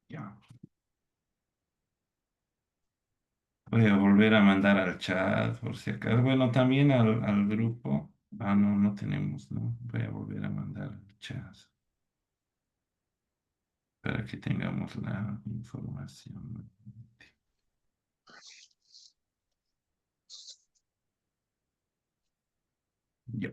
Ya. Voy a volver a mandar al chat por si acaso. Bueno, también al grupo. Ah, no, no tenemos, ¿no? Voy a volver a mandar al chat para que tengamos la información. Ya.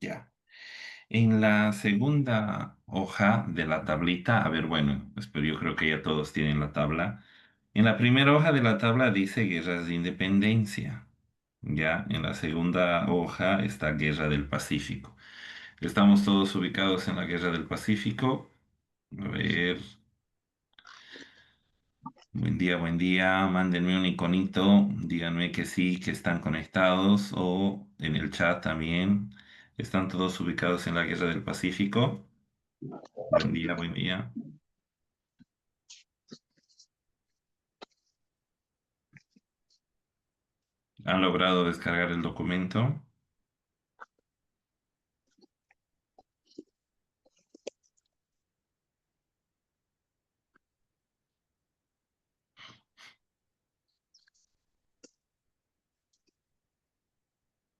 Ya. En la segunda hoja de la tablita, a ver, bueno, pues, pero yo creo que ya todos tienen la tabla. En la primera hoja de la tabla dice guerras de independencia. Ya, en la segunda hoja está Guerra del Pacífico. Estamos todos ubicados en la Guerra del Pacífico. A ver, buen día. Mándenme un iconito. Díganme que sí, que están conectados o en el chat también. ¿Están todos ubicados en la Guerra del Pacífico? Buen día, buen día. ¿Han logrado descargar el documento?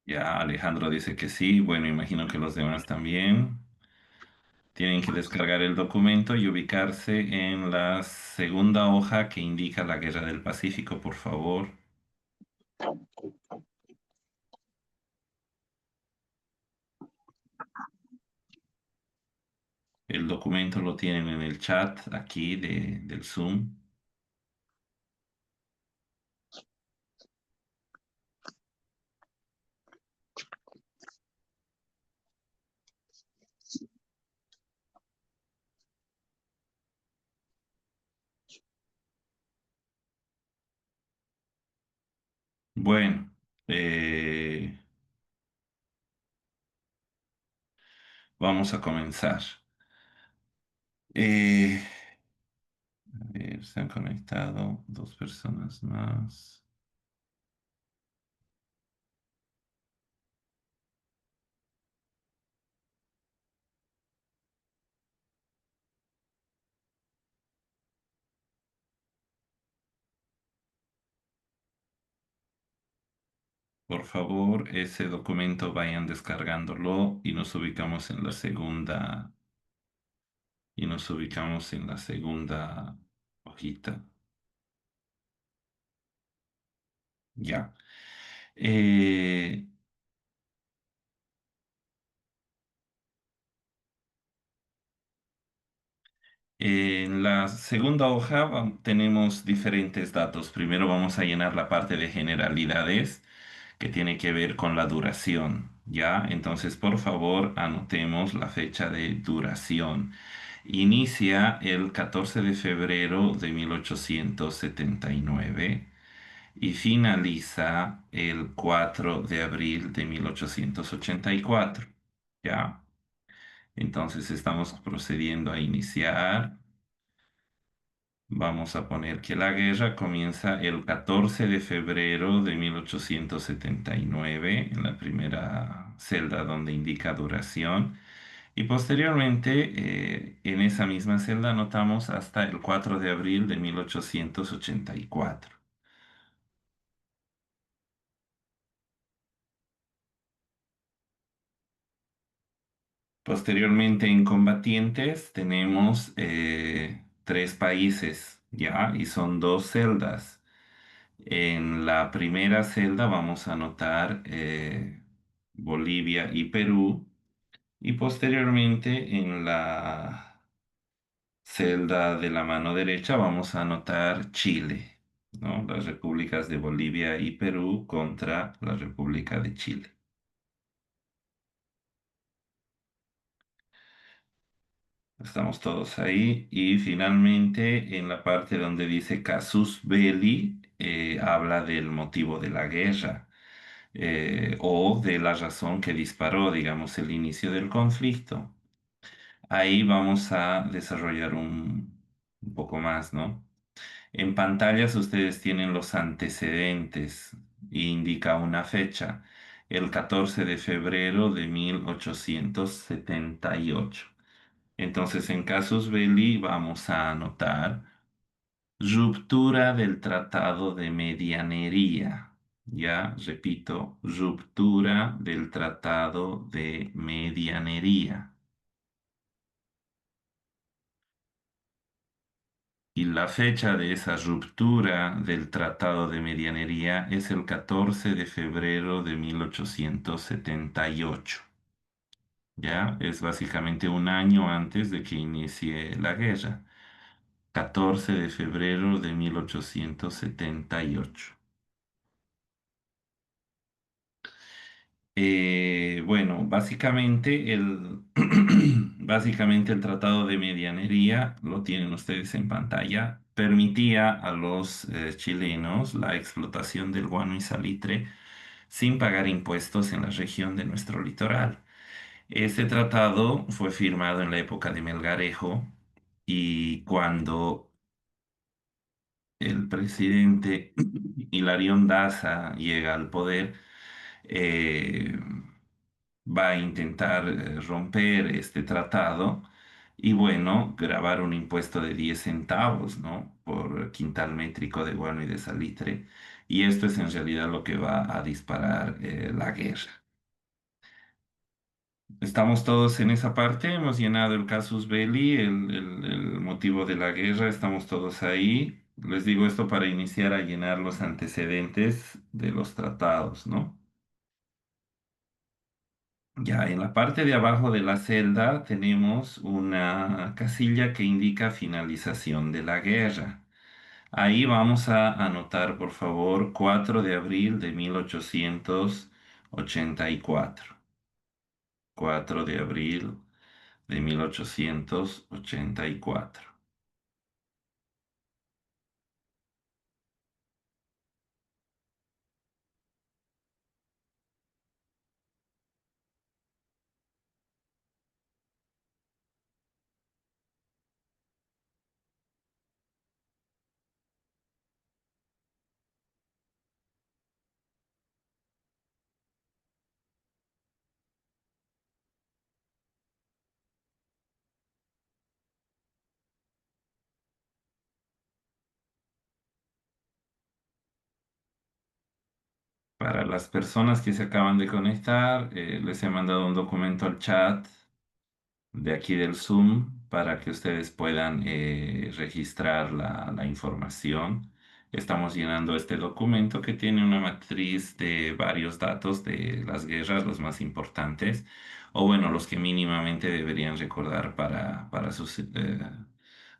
Ya, Alejandro dice que sí. Bueno, imagino que los demás también. Tienen que descargar el documento y ubicarse en la segunda hoja que indica la Guerra del Pacífico, por favor. El documento lo tienen en el chat aquí del Zoom. Bueno, eh, vamos a comenzar. Eh, a ver, se han conectado dos personas más. Por favor, ese documento vayan descargándolo y nos ubicamos en la segunda hojita. Ya. Eh, en la segunda hoja tenemos diferentes datos. Primero vamos a llenar la parte de generalidades que tiene que ver con la duración. ¿Ya? Entonces, por favor, anotemos la fecha de duración. Inicia el 14 de febrero de 1879 y finaliza el 4 de abril de 1884. ¿Ya? Entonces estamos procediendo a iniciar. Vamos a poner que la guerra comienza el 14 de febrero de 1879 en la primera celda donde indica duración. Y posteriormente, en esa misma celda anotamos hasta el 4 de abril de 1884. Posteriormente, en combatientes tenemos tres países, ¿ya? Y son dos celdas. En la primera celda vamos a anotar Bolivia y Perú. Y posteriormente en la celda de la mano derecha vamos a anotar Chile, ¿no? Las repúblicas de Bolivia y Perú contra la República de Chile. Estamos todos ahí. Y finalmente, en la parte donde dice casus belli, habla del motivo de la guerra, o de la razón que disparó, digamos, el inicio del conflicto. Ahí vamos a desarrollar un poco más, ¿no? En pantallas ustedes tienen los antecedentes e indica una fecha, el 14 de febrero de 1878. Entonces, en casus belli vamos a anotar ruptura del Tratado de Medianería. Ya, repito, ruptura del Tratado de Medianería. Y la fecha de esa ruptura del Tratado de Medianería es el 14 de febrero de 1878. Ya, es básicamente un año antes de que inicie la guerra. 14 de febrero de 1878. Bueno, básicamente el Tratado de Medianería, lo tienen ustedes en pantalla, permitía a los chilenos la explotación del guano y salitre sin pagar impuestos en la región de nuestro litoral. Este tratado fue firmado en la época de Melgarejo y cuando el presidente Hilarión Daza llega al poder, eh, va a intentar romper este tratado y bueno, grabar un impuesto de 10 centavos, ¿no? Por quintal métrico de guano y de salitre. Y esto es en realidad lo que va a disparar la guerra. Estamos todos en esa parte, hemos llenado el casus belli, el motivo de la guerra, estamos todos ahí. Les digo esto para iniciar a llenar los antecedentes de los tratados, ¿no? Ya en la parte de abajo de la celda tenemos una casilla que indica finalización de la guerra. Ahí vamos a anotar, por favor, 4 de abril de 1884. 4 de abril de 1884. Para las personas que se acaban de conectar, les he mandado un documento al chat de aquí del Zoom para que ustedes puedan registrar la información. Estamos llenando este documento que tiene una matriz de varios datos de las guerras, los más importantes, o bueno, los que mínimamente deberían recordar para sus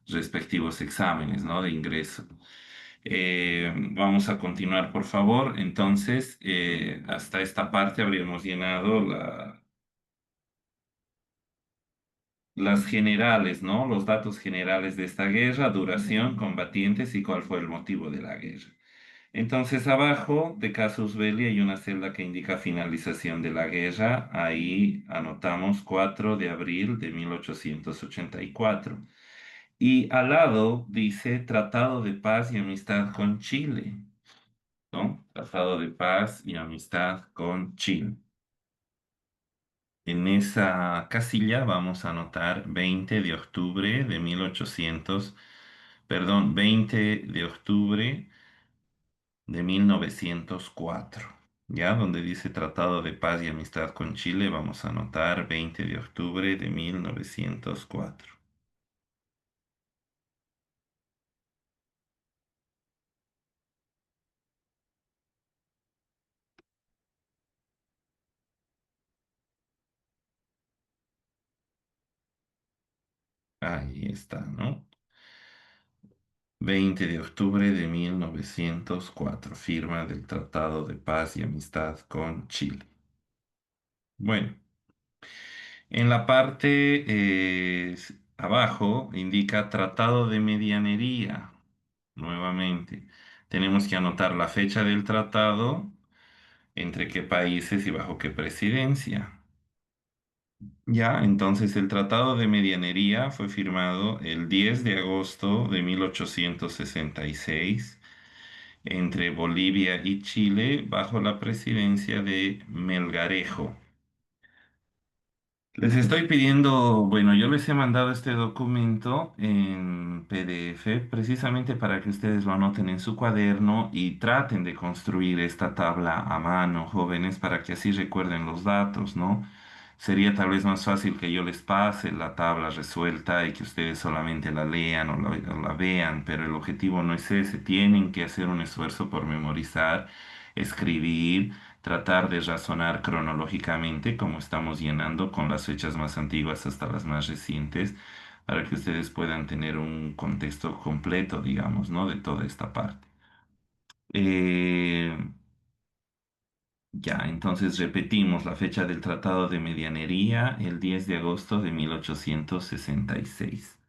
respectivos exámenes, ¿no? De ingreso. Vamos a continuar, por favor. Entonces, hasta esta parte habríamos llenado las generales, ¿no? Los datos generales de esta guerra, duración, combatientes y cuál fue el motivo de la guerra. Entonces, abajo de casus belli hay una celda que indica finalización de la guerra. Ahí anotamos 4 de abril de 1884. Y al lado dice Tratado de Paz y Amistad con Chile, ¿no? Tratado de Paz y Amistad con Chile. En esa casilla vamos a anotar 20 de octubre de 1800, perdón, 20 de octubre de 1904. Ya donde dice Tratado de Paz y Amistad con Chile, vamos a anotar 20 de octubre de 1904. Ahí está, ¿no? 20 de octubre de 1904, firma del Tratado de Paz y Amistad con Chile. Bueno, en la parte abajo indica Tratado de Medianería. Nuevamente, tenemos que anotar la fecha del tratado, entre qué países y bajo qué presidencia. Ya, entonces el Tratado de Medianería fue firmado el 10 de agosto de 1866 entre Bolivia y Chile bajo la presidencia de Melgarejo. Les estoy pidiendo, bueno, yo les he mandado este documento en PDF precisamente para que ustedes lo anoten en su cuaderno y traten de construir esta tabla a mano, jóvenes, para que así recuerden los datos, ¿no? Sería tal vez más fácil que yo les pase la tabla resuelta y que ustedes solamente la lean o la vean, pero el objetivo no es ese. Tienen que hacer un esfuerzo por memorizar, escribir, tratar de razonar cronológicamente, como estamos llenando con las fechas más antiguas hasta las más recientes, para que ustedes puedan tener un contexto completo, digamos, ¿no? De toda esta parte. Eh, ya, entonces repetimos la fecha del Tratado de Medianería, el 10 de agosto de 1866.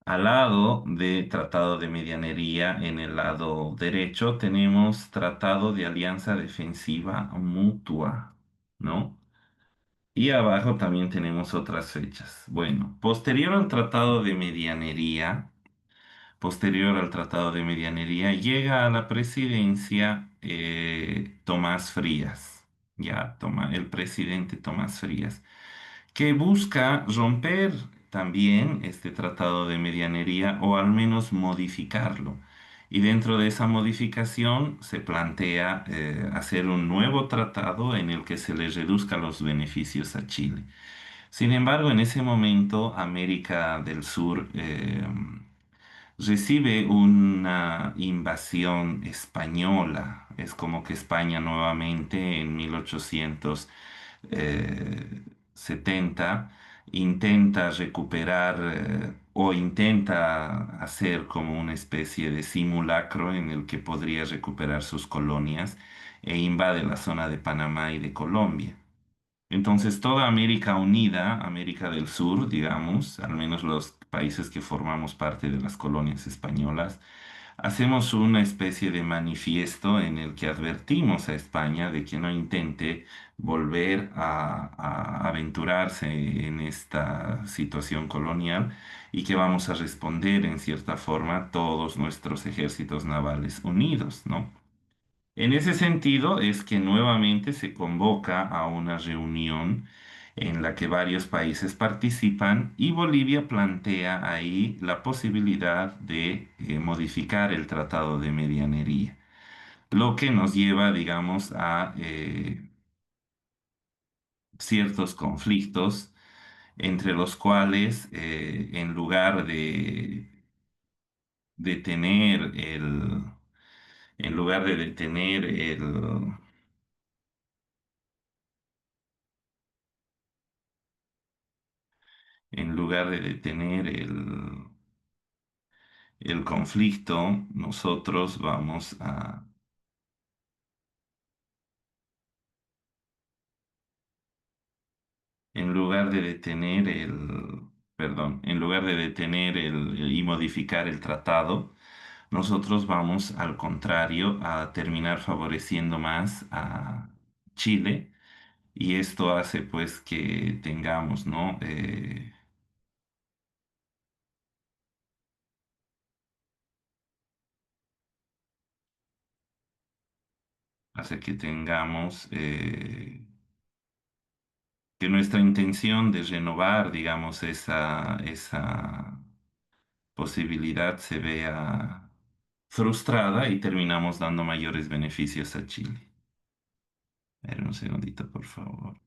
Al lado de Tratado de Medianería, en el lado derecho, tenemos Tratado de Alianza Defensiva Mutua, ¿no? Y abajo también tenemos otras fechas. Bueno, posterior al Tratado de Medianería, llega a la presidencia Tomás Frías, ya, el presidente Tomás Frías, que busca romper también este Tratado de Medianería o al menos modificarlo. Y dentro de esa modificación se plantea hacer un nuevo tratado en el que se le reduzca los beneficios a Chile. Sin embargo, en ese momento América del Sur recibe una invasión española. Es como que España nuevamente en 1870 intenta recuperar o intenta hacer como una especie de simulacro en el que podría recuperar sus colonias e invade la zona de Panamá y de Colombia. Entonces, toda América Unida, América del Sur, digamos, al menos los países que formamos parte de las colonias españolas, hacemos una especie de manifiesto en el que advertimos a España de que no intente volver a aventurarse en esta situación colonial y que vamos a responder en cierta forma todos nuestros ejércitos navales unidos, ¿no? En ese sentido es que nuevamente se convoca a una reunión en la que varios países participan y Bolivia plantea ahí la posibilidad de modificar el Tratado de Medianería, lo que nos lleva, digamos, a ciertos conflictos entre los cuales, en lugar de tener en lugar de detener en lugar de detener el conflicto, nosotros vamos en lugar de detener perdón, en lugar de detener y modificar el tratado, nosotros vamos al contrario a terminar favoreciendo más a Chile y esto hace pues que tengamos, ¿no? Hace que tengamos que nuestra intención de renovar, digamos, esa posibilidad se vea frustrada y terminamos dando mayores beneficios a Chile. A ver, un segundito, por favor.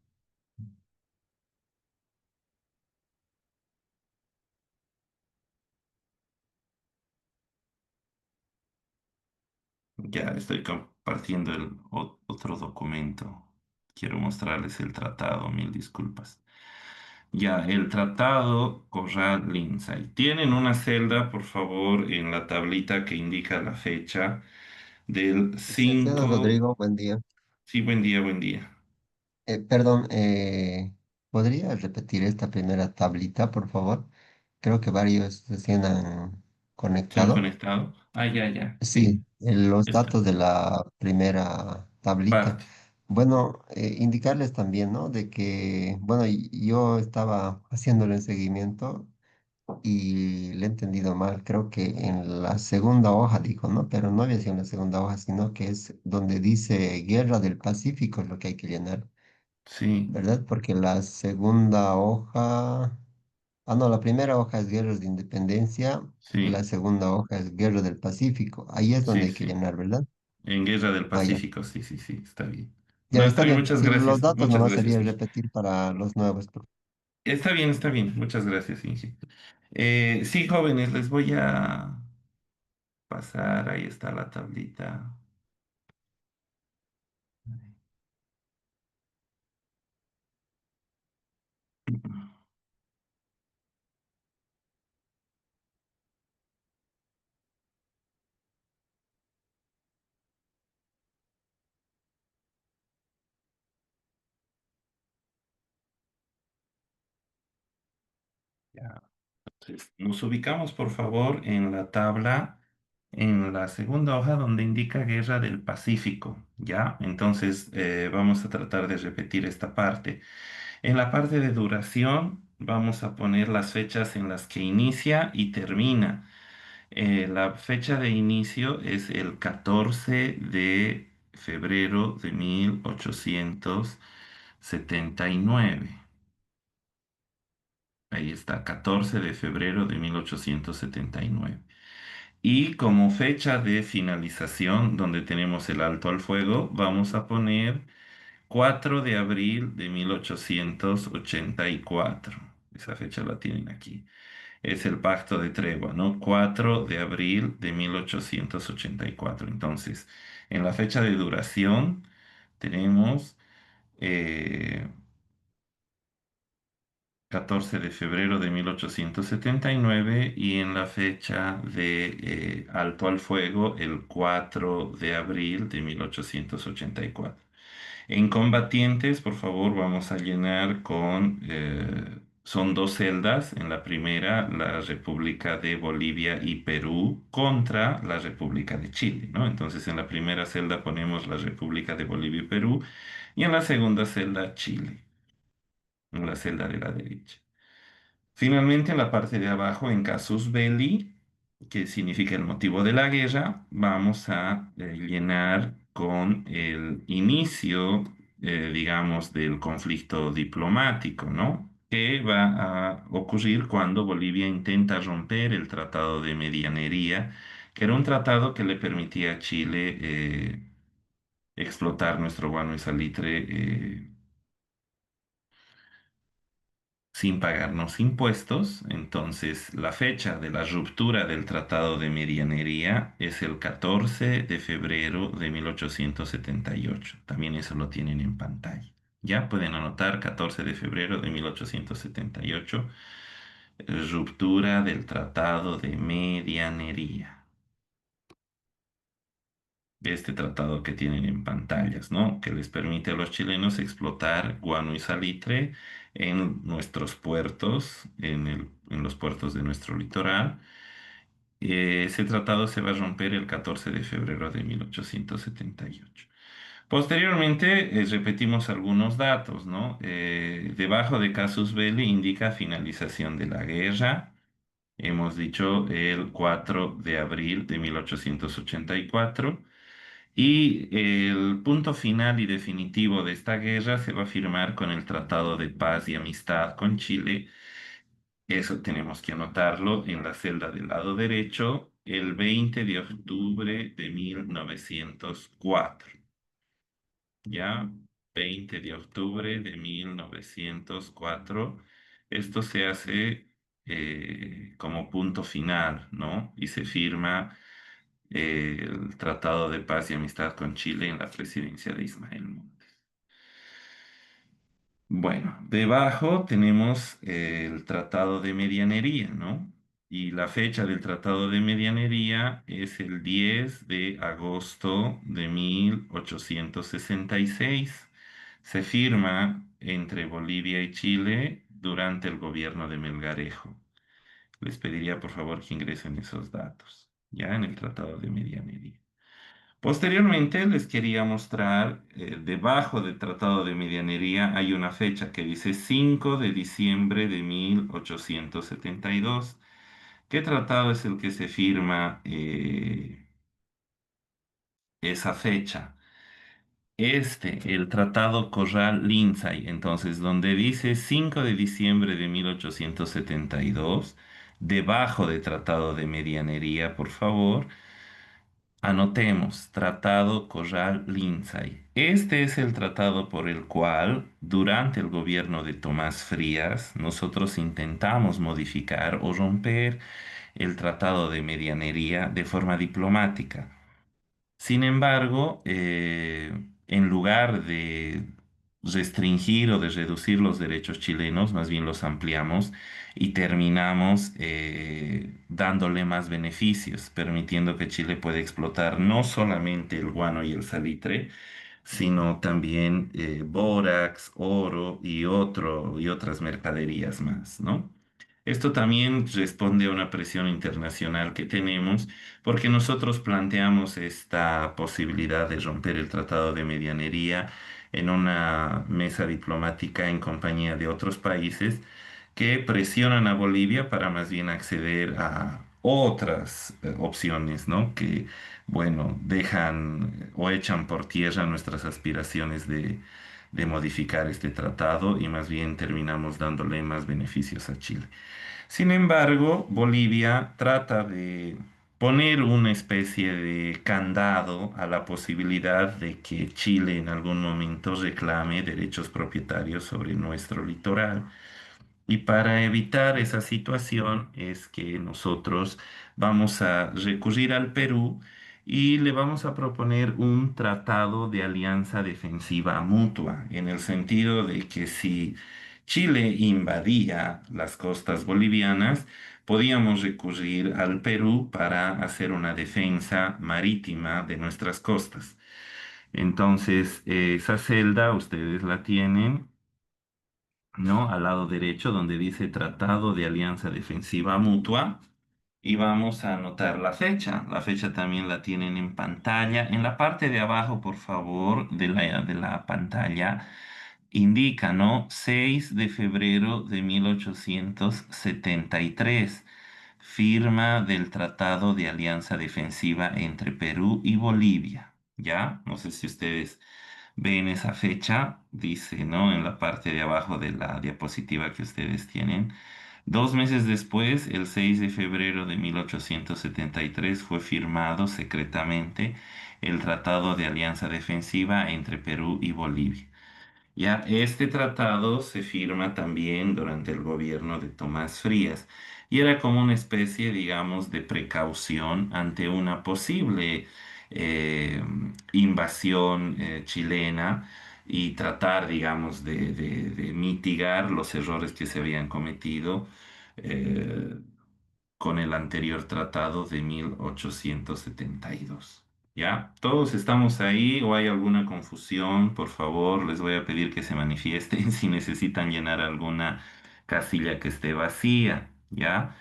Ya estoy compartiendo el otro documento. Quiero mostrarles el tratado, mil disculpas. Ya, el tratado Corral-Lindsay. Tienen una celda, por favor, en la tablita que indica la fecha del Licenciado 5. Rodrigo, buen día. Sí, buen día, buen día. Perdón, ¿podría repetir esta primera tablita, por favor? Creo que varios recién han ¿Se han conectado. conectado? Ah, ya, ya, Sí, sí. los Está. datos de la primera tablita. Parte. Bueno, indicarles también, ¿no? De que, bueno, yo estaba haciéndole en seguimiento y le he entendido mal. Creo que en la segunda hoja dijo, ¿no? Pero no había sido en la segunda hoja, sino que es donde dice Guerra del Pacífico es lo que hay que llenar. Sí, ¿Verdad? Porque la segunda hoja, no, la primera hoja es Guerras de Independencia, la sí, segunda hoja es Guerra del Pacífico. Ahí es donde sí, hay que sí. llenar, ¿verdad? En Guerra del Ah, ya. Pacífico, sí, sí, sí, está bien. Ya No, está está bien, bien. muchas Los gracias. datos Muchas nomás gracias, sería Inge. repetir para los nuevos. Está bien, muchas gracias, Inge. Sí, jóvenes, les voy a pasar, ahí está la tablita. Ya. Entonces, nos ubicamos, por favor, en la tabla, en la segunda hoja donde indica Guerra del Pacífico, ¿ya? Entonces, vamos a tratar de repetir esta parte. En la parte de duración, vamos a poner las fechas en las que inicia y termina. La fecha de inicio es el 14 de febrero de 1879. Ahí está, 14 de febrero de 1879. Y como fecha de finalización, donde tenemos el alto al fuego, vamos a poner 4 de abril de 1884. Esa fecha la tienen aquí. Es el pacto de tregua, ¿no? 4 de abril de 1884. Entonces, en la fecha de duración tenemos eh, 14 de febrero de 1879 y en la fecha de alto al fuego el 4 de abril de 1884. En combatientes, por favor, vamos a llenar con, son dos celdas. En la primera, la República de Bolivia y Perú contra la República de Chile, ¿no? Entonces, en la primera celda ponemos la República de Bolivia y Perú y en la segunda celda Chile, en la celda de la derecha. Finalmente, en la parte de abajo, en casus belli, que significa el motivo de la guerra, vamos a llenar con el inicio, digamos, del conflicto diplomático, ¿no? Que va a ocurrir cuando Bolivia intenta romper el Tratado de Medianería, que era un tratado que le permitía a Chile explotar nuestro guano y salitre sin pagarnos impuestos. Entonces, la fecha de la ruptura del Tratado de Medianería es el 14 de febrero de 1878. También eso lo tienen en pantalla. Ya pueden anotar 14 de febrero de 1878, ruptura del Tratado de Medianería. Este tratado que tienen en pantallas, ¿no? Que les permite a los chilenos explotar guano y salitre en nuestros puertos, en los puertos de nuestro litoral. Ese tratado se va a romper el 14 de febrero de 1878. Posteriormente, repetimos algunos datos, ¿no? Debajo de casus belli indica finalización de la guerra. Hemos dicho el 4 de abril de 1884. Y el punto final y definitivo de esta guerra se va a firmar con el Tratado de Paz y Amistad con Chile. Eso tenemos que anotarlo en la celda del lado derecho, el 20 de octubre de 1904. ¿Ya? 20 de octubre de 1904. Esto se hace como punto final, ¿no? Y se firma el Tratado de Paz y Amistad con Chile en la presidencia de Ismael Montes. Bueno, debajo tenemos el Tratado de Medianería, ¿no? Y la fecha del Tratado de Medianería es el 10 de agosto de 1866. Se firma entre Bolivia y Chile durante el gobierno de Melgarejo. Les pediría por favor que ingresen esos datos, ya en el Tratado de Medianería. Posteriormente les quería mostrar, debajo del Tratado de Medianería hay una fecha que dice 5 de diciembre de 1872. ¿Qué tratado es el que se firma esa fecha? El Tratado Corral-Lindsay, entonces, donde dice 5 de diciembre de 1872, debajo del Tratado de Medianería, por favor. Anotemos, Tratado Corral-Lindsay. Este es el tratado por el cual, durante el gobierno de Tomás Frías, nosotros intentamos modificar o romper el Tratado de Medianería de forma diplomática. Sin embargo, en lugar de restringir o de reducir los derechos chilenos, más bien los ampliamos y terminamos dándole más beneficios, permitiendo que Chile pueda explotar no solamente el guano y el salitre, sino también bórax, oro y otras mercaderías más, ¿no? Esto también responde a una presión internacional que tenemos porque nosotros planteamos esta posibilidad de romper el Tratado de Medianería en una mesa diplomática en compañía de otros países que presionan a Bolivia para más bien acceder a otras opciones, ¿no? Que, bueno, dejan o echan por tierra nuestras aspiraciones de modificar este tratado y más bien terminamos dándole más beneficios a Chile. Sin embargo, Bolivia trata de poner una especie de candado a la posibilidad de que Chile en algún momento reclame derechos propietarios sobre nuestro litoral. Y para evitar esa situación es que nosotros vamos a recurrir al Perú y le vamos a proponer un tratado de alianza defensiva mutua, en el sentido de que si Chile invadía las costas bolivianas, podíamos recurrir al Perú para hacer una defensa marítima de nuestras costas. Entonces, esa celda ustedes la tienen, ¿no? Al lado derecho, donde dice Tratado de Alianza Defensiva Mutua. Y vamos a anotar la fecha. La fecha también la tienen en pantalla. En la parte de abajo, por favor, de la pantalla, indica, ¿no? 6 de febrero de 1873. Firma del Tratado de Alianza Defensiva entre Perú y Bolivia. ¿Ya? No sé si ustedes ven esa fecha, dice, ¿no? En la parte de abajo de la diapositiva que ustedes tienen. 2 meses después, el 6 de febrero de 1873, fue firmado secretamente el Tratado de Alianza Defensiva entre Perú y Bolivia. Ya este tratado se firma también durante el gobierno de Tomás Frías y era como una especie, digamos, de precaución ante una posible eh, invasión chilena y tratar, digamos, de mitigar los errores que se habían cometido eh, con el anterior tratado de 1872. ¿Ya? ¿Todos estamos ahí o hay alguna confusión? Por favor, les voy a pedir que se manifiesten si necesitan llenar alguna casilla que esté vacía. ¿Ya?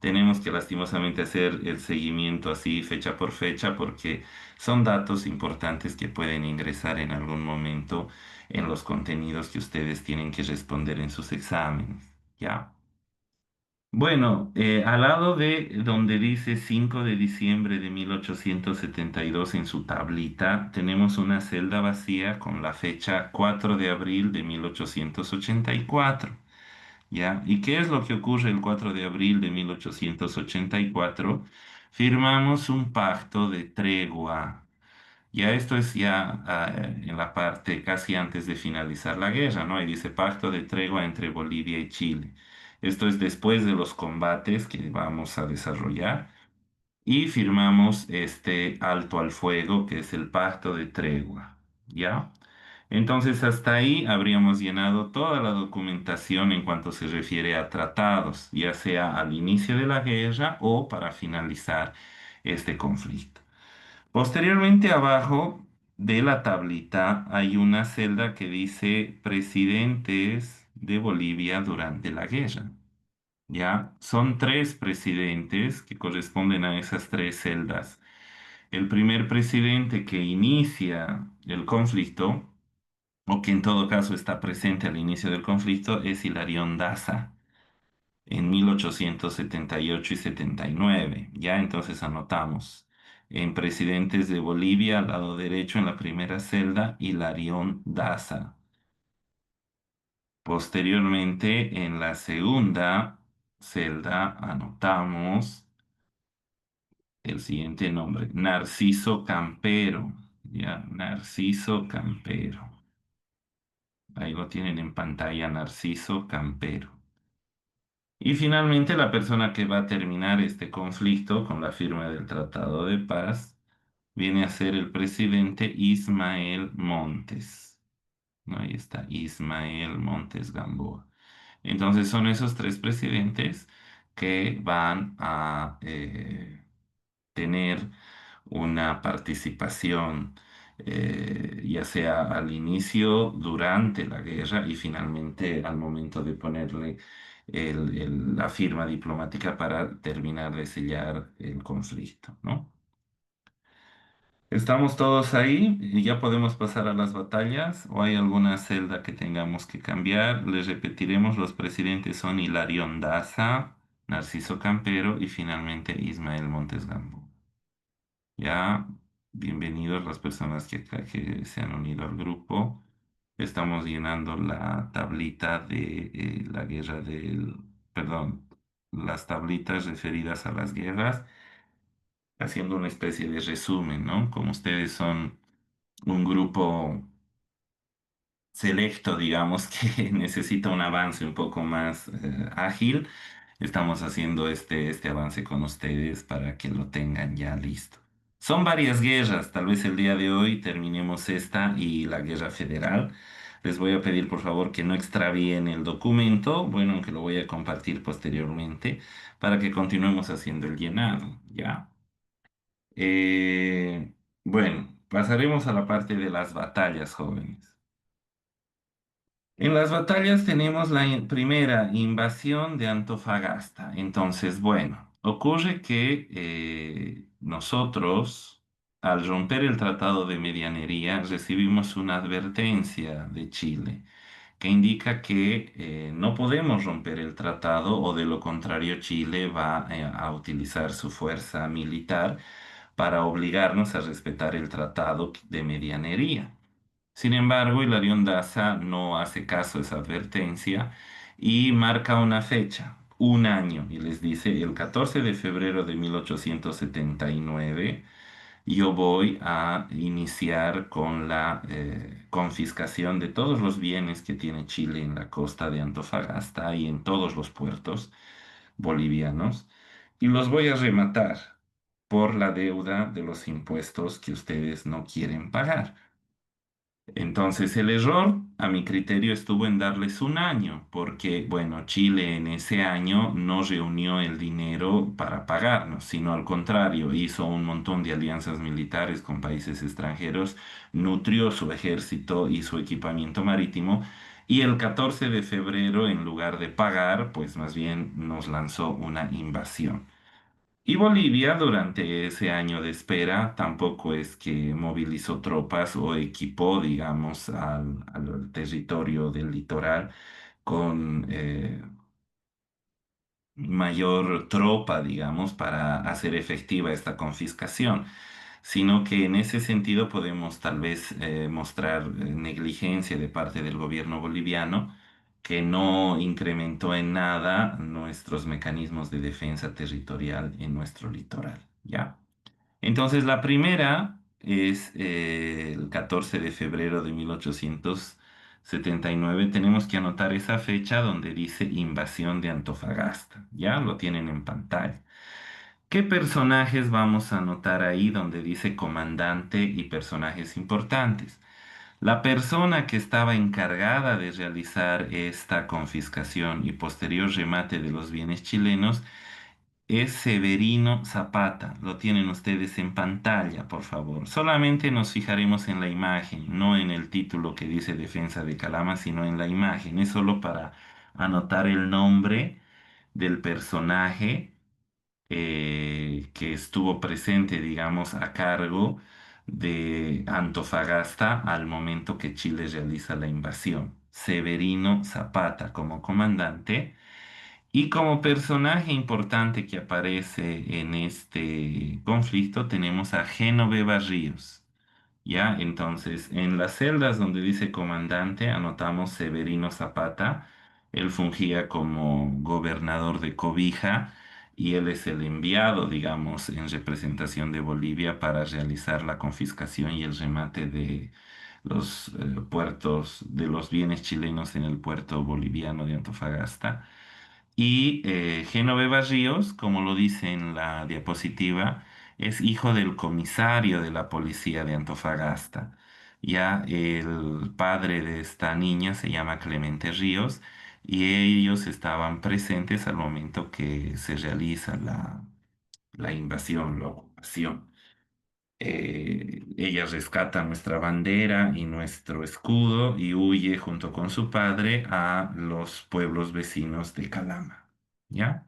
Tenemos que lastimosamente hacer el seguimiento así fecha por fecha porque son datos importantes que pueden ingresar en algún momento en los contenidos que ustedes tienen que responder en sus exámenes. ¿Ya? Bueno, al lado de donde dice 5 de diciembre de 1872 en su tablita, tenemos una celda vacía con la fecha 4 de abril de 1884. ¿Ya? ¿Y qué es lo que ocurre el 4 de abril de 1884? Firmamos un pacto de tregua. Ya esto es ya en la parte casi antes de finalizar la guerra, ¿no? Y dice pacto de tregua entre Bolivia y Chile. Esto es después de los combates que vamos a desarrollar. Y firmamos este alto al fuego, que es el pacto de tregua, ¿ya? Entonces, hasta ahí habríamos llenado toda la documentación en cuanto se refiere a tratados, ya sea al inicio de la guerra o para finalizar este conflicto. Posteriormente, abajo de la tablita hay una celda que dice presidentes de Bolivia durante la guerra. Ya son tres presidentes que corresponden a esas tres celdas. El primer presidente que inicia el conflicto, o que en todo caso está presente al inicio del conflicto, es Hilarión Daza en 1878 y 79. Ya entonces anotamos en presidentes de Bolivia, al lado derecho en la primera celda, Hilarión Daza. Posteriormente, en la segunda celda, anotamos el siguiente nombre, Narciso Campero. Ya, Narciso Campero. Ahí lo tienen en pantalla, Narciso Campero. Y finalmente, la persona que va a terminar este conflicto con la firma del Tratado de Paz viene a ser el presidente Ismael Montes. ¿No? Ahí está, Ismael Montes Gamboa. Entonces son esos tres presidentes que van a tener una participación, ya sea al inicio, durante la guerra y finalmente al momento de ponerle la firma diplomática para terminar de sellar el conflicto, ¿no? ¿Estamos todos ahí? ¿Y ya podemos pasar a las batallas? ¿O hay alguna celda que tengamos que cambiar? Les repetiremos, los presidentes son Hilarión Daza, Narciso Campero y finalmente Ismael Montes Gambo. Ya, bienvenidos las personas que se han unido al grupo. Estamos llenando la tablita de la guerra perdón, las tablitas referidas a las guerras, haciendo una especie de resumen, ¿no? Como ustedes son un grupo selecto, digamos, que necesita un avance un poco más ágil, estamos haciendo este avance con ustedes para que lo tengan ya listo. Son varias guerras, tal vez el día de hoy terminemos esta y la guerra federal. Les voy a pedir por favor que no extravíen el documento, bueno, aunque lo voy a compartir posteriormente, para que continuemos haciendo el llenado, ¿ya? Bueno, pasaremos a la parte de las batallas, jóvenes. En las batallas tenemos la primera invasión de Antofagasta. Entonces, bueno, ocurre que nosotros, al romper el Tratado de Medianería, recibimos una advertencia de Chile que indica que no podemos romper el tratado o de lo contrario Chile va a utilizar su fuerza militar para obligarnos a respetar el Tratado de Medianería. Sin embargo, Hilarión Daza no hace caso a esa advertencia y marca una fecha, un año, y les dice, el 14 de febrero de 1879, yo voy a iniciar con la confiscación de todos los bienes que tiene Chile en la costa de Antofagasta y en todos los puertos bolivianos, y los voy a rematar por la deuda de los impuestos que ustedes no quieren pagar. Entonces el error, a mi criterio, estuvo en darles un año, porque, bueno, Chile en ese año no reunió el dinero para pagarnos, sino al contrario, hizo un montón de alianzas militares con países extranjeros, nutrió su ejército y su equipamiento marítimo, y el 14 de febrero, en lugar de pagar, pues más bien nos lanzó una invasión. Y Bolivia durante ese año de espera tampoco es que movilizó tropas o equipó, digamos, al territorio del litoral con mayor tropa, digamos, para hacer efectiva esta confiscación, sino que en ese sentido podemos tal vez mostrar negligencia de parte del gobierno boliviano, que no incrementó en nada nuestros mecanismos de defensa territorial en nuestro litoral, ¿ya? Entonces, la primera es el 14 de febrero de 1879. Tenemos que anotar esa fecha donde dice invasión de Antofagasta. Ya lo tienen en pantalla. ¿Qué personajes vamos a anotar ahí donde dice comandante y personajes importantes? La persona que estaba encargada de realizar esta confiscación y posterior remate de los bienes chilenos es Severino Zapata. Lo tienen ustedes en pantalla, por favor. Solamente nos fijaremos en la imagen, no en el título que dice Defensa de Calama, sino en la imagen. Es solo para anotar el nombre del personaje que estuvo presente, digamos, a cargo de Antofagasta al momento que Chile realiza la invasión. Severino Zapata como comandante y como personaje importante que aparece en este conflicto tenemos a Genoveva Ríos. ¿Ya? Entonces, en las celdas donde dice comandante, anotamos Severino Zapata. Él fungía como gobernador de Cobija y él es el enviado, digamos, en representación de Bolivia para realizar la confiscación y el remate de los puertos, de los bienes chilenos en el puerto boliviano de Antofagasta. Y Genoveva Ríos, como lo dice en la diapositiva, es hijo del comisario de la policía de Antofagasta. Ya el padre de esta niña se llama Clemente Ríos y ellos estaban presentes al momento que se realiza la invasión, la ocupación. Ella rescata nuestra bandera y nuestro escudo y huye junto con su padre a los pueblos vecinos de Calama. ¿Ya?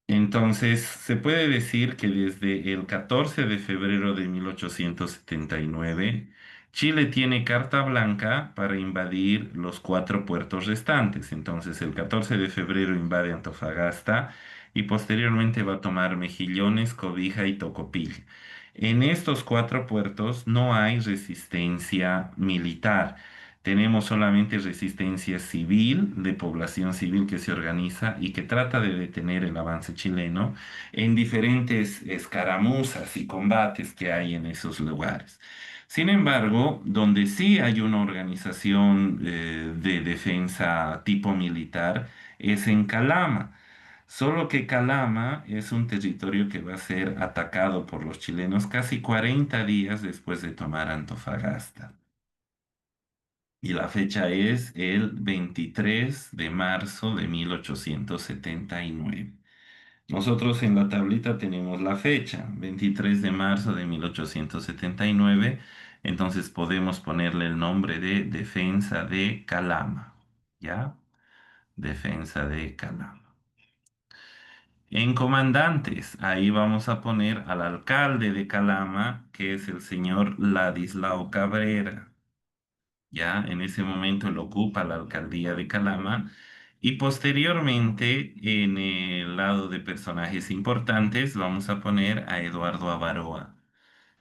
Entonces, se puede decir que desde el 14 de febrero de 1879, Chile tiene carta blanca para invadir los cuatro puertos restantes. Entonces, el 14 de febrero invade Antofagasta y posteriormente va a tomar Mejillones, Cobija y Tocopilla. En estos cuatro puertos no hay resistencia militar. Tenemos solamente resistencia civil, de población civil que se organiza y que trata de detener el avance chileno en diferentes escaramuzas y combates que hay en esos lugares. Sin embargo, donde sí hay una organización de defensa tipo militar es en Calama. Solo que Calama es un territorio que va a ser atacado por los chilenos casi 40 días después de tomar Antofagasta. Y la fecha es el 23 de marzo de 1879. Nosotros en la tablita tenemos la fecha, 23 de marzo de 1879. Entonces podemos ponerle el nombre de Defensa de Calama. ¿Ya? Defensa de Calama. En comandantes, ahí vamos a poner al alcalde de Calama, que es el señor Ladislao Cabrera. Ya en ese momento él ocupa la alcaldía de Calama y posteriormente en el lado de personajes importantes vamos a poner a Eduardo Avaroa,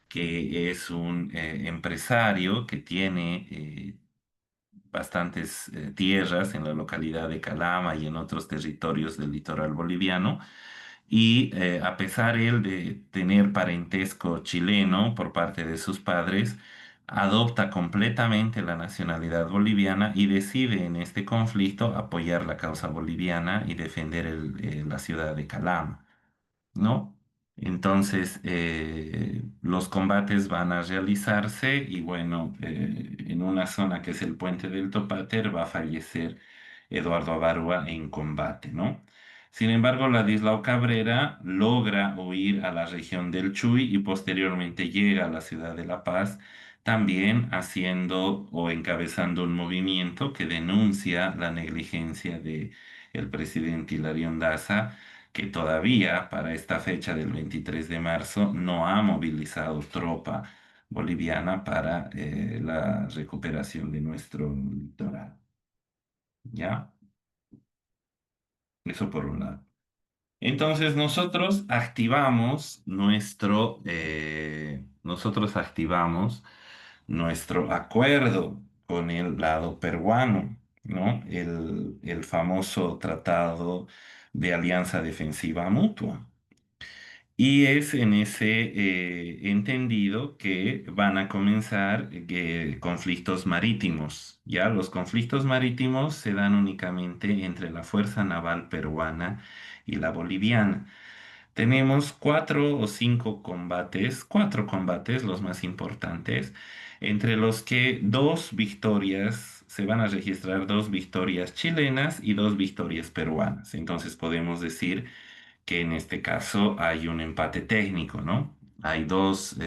que es un empresario que tiene bastantes tierras en la localidad de Calama y en otros territorios del litoral boliviano y a pesar él de tener parentesco chileno por parte de sus padres, adopta completamente la nacionalidad boliviana y decide en este conflicto apoyar la causa boliviana y defender la ciudad de Calama. ¿No? Entonces, los combates van a realizarse y bueno, en una zona que es el puente del Topater va a fallecer Eduardo Abarua en combate, ¿no? Sin embargo, Ladislao Cabrera logra huir a la región del Chuy y posteriormente llega a la ciudad de La Paz, también haciendo o encabezando un movimiento que denuncia la negligencia de el presidente Hilarión Daza que todavía para esta fecha del 23 de marzo no ha movilizado tropa boliviana para la recuperación de nuestro litoral. ¿Ya? Eso por un lado. Entonces nosotros activamos nuestro acuerdo con el lado peruano, ¿no? El famoso tratado de alianza defensiva mutua. Y es en ese entendido que van a comenzar conflictos marítimos. Ya los conflictos marítimos se dan únicamente entre la Fuerza Naval Peruana y la boliviana. tenemos cuatro o cinco combates, cuatro combates, los más importantes, entre los que dos victorias, se van a registrar dos victorias chilenas y dos victorias peruanas. Entonces podemos decir que en este caso hay un empate técnico, ¿no? Hay dos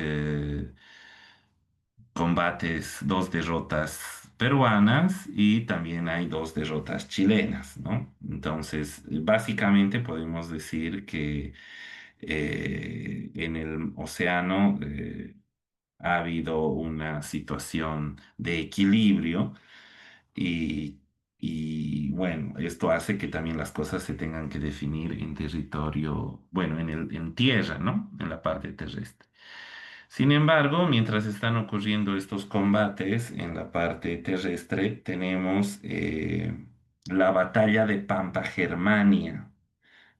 combates, dos derrotas peruanas y también hay dos derrotas chilenas, ¿no? Entonces, básicamente podemos decir que en el océano ha habido una situación de equilibrio y, bueno, esto hace que también las cosas se tengan que definir en territorio, bueno, en tierra, ¿no? En la parte terrestre. Sin embargo, mientras están ocurriendo estos combates en la parte terrestre, tenemos la batalla de Pampa Germania,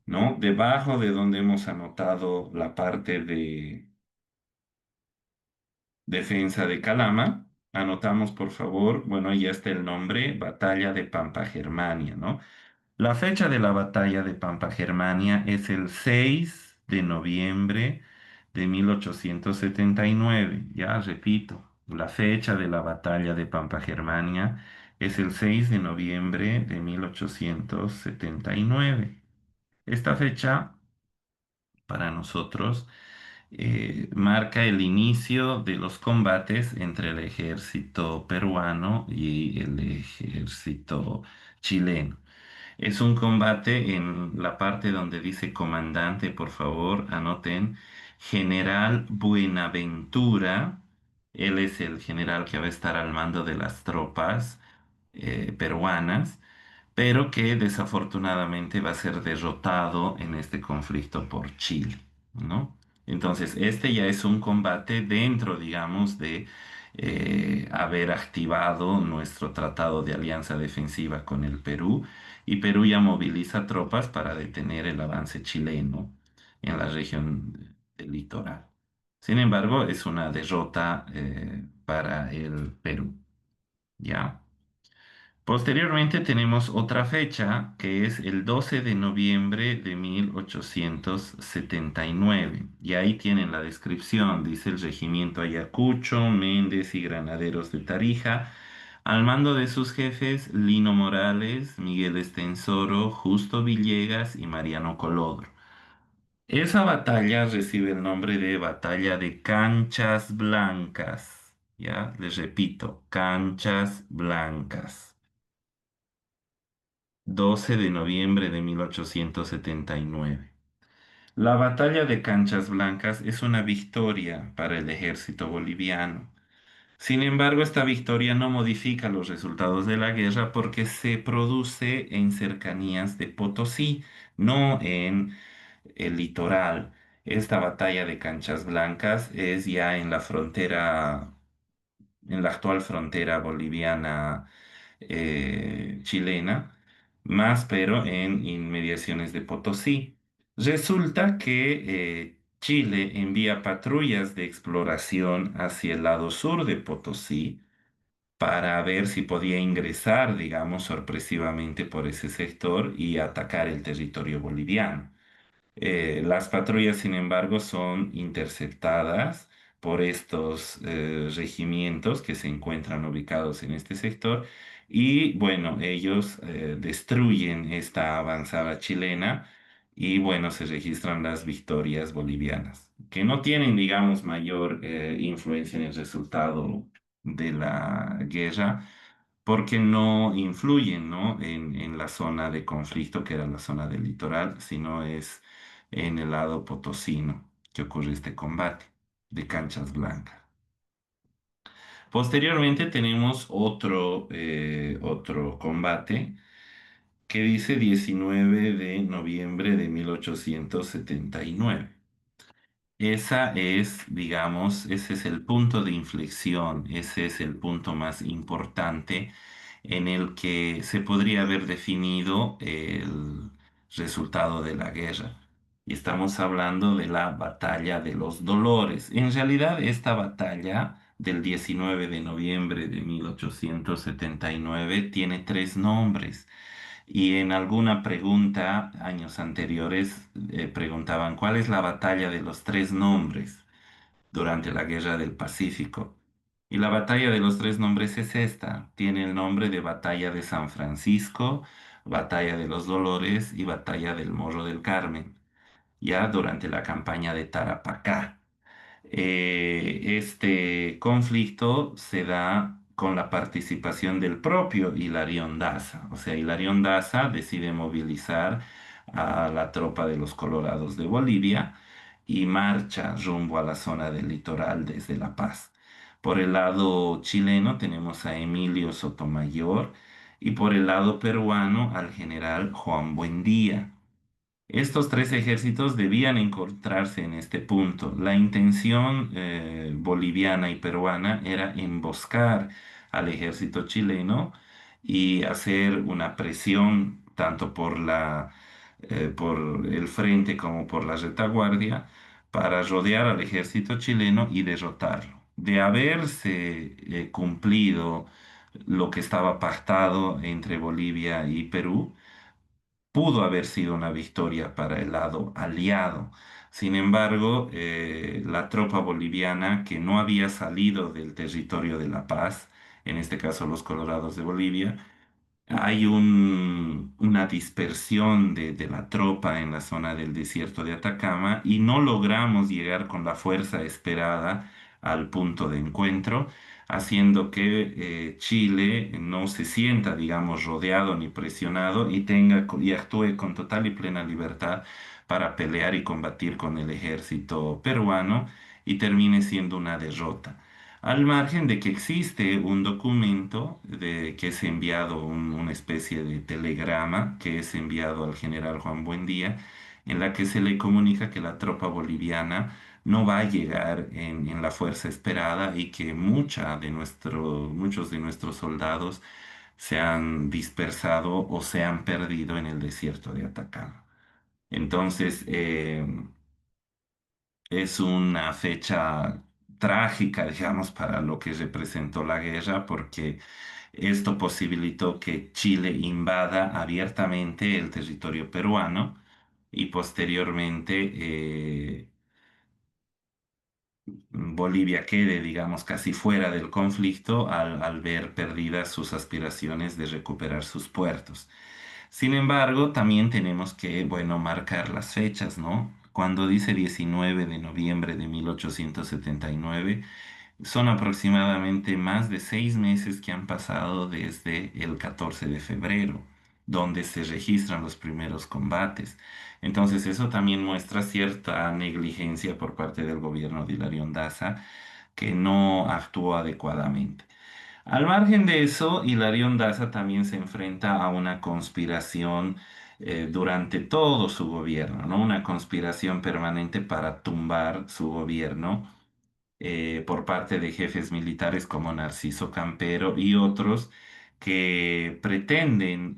¿no? Debajo de donde hemos anotado la parte de defensa de Calama, anotamos por favor, bueno, ahí ya está el nombre, batalla de Pampa Germania, ¿no? La fecha de la batalla de Pampa Germania es el 6 de noviembre de 1879. Ya repito, la fecha de la batalla de Pampa Germania es el 6 de noviembre de 1879. Esta fecha para nosotros marca el inicio de los combates entre el ejército peruano y el ejército chileno. Es un combate en la parte donde dice comandante, por favor, anoten, General Buenaventura. Él es el general que va a estar al mando de las tropas peruanas, pero que desafortunadamente va a ser derrotado en este conflicto por Chile, ¿no? Entonces, este ya es un combate dentro, digamos, de haber activado nuestro tratado de alianza defensiva con el Perú, y Perú ya moviliza tropas para detener el avance chileno en la región del litoral. Sin embargo, es una derrota para el Perú, ¿ya? Posteriormente tenemos otra fecha que es el 12 de noviembre de 1879. Y ahí tienen la descripción, dice el regimiento Ayacucho, Méndez y Granaderos de Tarija, al mando de sus jefes Lino Morales, Miguel Estensoro, Justo Villegas y Mariano Colodro. Esa batalla recibe el nombre de Batalla de Canchas Blancas. Ya, les repito, Canchas Blancas. 12 de noviembre de 1879. La batalla de Canchas Blancas es una victoria para el ejército boliviano. Sin embargo, esta victoria no modifica los resultados de la guerra porque se produce en cercanías de Potosí, no en el litoral. Esta batalla de Canchas Blancas es ya en la frontera, en la actual frontera boliviana chilena, más pero en inmediaciones de Potosí. Resulta que Chile envía patrullas de exploración hacia el lado sur de Potosí para ver si podía ingresar, digamos, sorpresivamente por ese sector y atacar el territorio boliviano. Las patrullas, sin embargo, son interceptadas por estos regimientos que se encuentran ubicados en este sector y, bueno, ellos destruyen esta avanzada chilena y, bueno, se registran las victorias bolivianas, que no tienen, digamos, mayor influencia en el resultado de la guerra porque no influyen, ¿no? en la zona de conflicto, que era la zona del litoral, sino es en el lado potosino que ocurre este combate de Canchas Blancas. Posteriormente tenemos otro combate que dice 19 de noviembre de 1879. Esa es, digamos, ese es el punto de inflexión, ese es el punto más importante en el que se podría haber definido el resultado de la guerra. Y estamos hablando de la batalla de los Dolores. En realidad, esta batalla del 19 de noviembre de 1879 tiene tres nombres. Y en alguna pregunta, años anteriores, preguntaban cuál es la batalla de los tres nombres durante la Guerra del Pacífico. Y la batalla de los tres nombres es esta. Tiene el nombre de Batalla de San Francisco, Batalla de los Dolores y Batalla del Morro del Carmen, ya durante la campaña de Tarapacá. Este conflicto se da con la participación del propio Hilarión Daza. O sea, Hilarión Daza decide movilizar a la tropa de los Colorados de Bolivia y marcha rumbo a la zona del litoral desde La Paz. Por el lado chileno tenemos a Emilio Sotomayor y por el lado peruano al general Juan Buendía. Estos tres ejércitos debían encontrarse en este punto. La intención boliviana y peruana era emboscar al ejército chileno y hacer una presión tanto por el frente como por la retaguardia para rodear al ejército chileno y derrotarlo. De haberse cumplido lo que estaba pactado entre Bolivia y Perú, pudo haber sido una victoria para el lado aliado. Sin embargo, la tropa boliviana que no había salido del territorio de La Paz, en este caso los Colorados de Bolivia, hay una dispersión de la tropa en la zona del desierto de Atacama y no logramos llegar con la fuerza esperada al punto de encuentro, haciendo que Chile no se sienta, digamos, rodeado ni presionado y y actúe con total y plena libertad para pelear y combatir con el ejército peruano y termine siendo una derrota. Al margen de que existe un documento que es enviado, una especie de telegrama que es enviado al general Juan Buendía, en la que se le comunica que la tropa boliviana no va a llegar en la fuerza esperada y que muchos de nuestros soldados se han dispersado o se han perdido en el desierto de Atacama. Entonces, es una fecha trágica, digamos, para lo que representó la guerra, porque esto posibilitó que Chile invada abiertamente el territorio peruano y posteriormente Bolivia quede, digamos, casi fuera del conflicto al ver perdidas sus aspiraciones de recuperar sus puertos. Sin embargo, también tenemos que, bueno, marcar las fechas, ¿no? Cuando dice 19 de noviembre de 1879, son aproximadamente más de 6 meses que han pasado desde el 14 de febrero, donde se registran los primeros combates. Entonces, eso también muestra cierta negligencia por parte del gobierno de Hilarión Daza, que no actuó adecuadamente. Al margen de eso, Hilarión Daza también se enfrenta a una conspiración durante todo su gobierno, ¿no? Una conspiración permanente para tumbar su gobierno por parte de jefes militares como Narciso Campero y otros que pretenden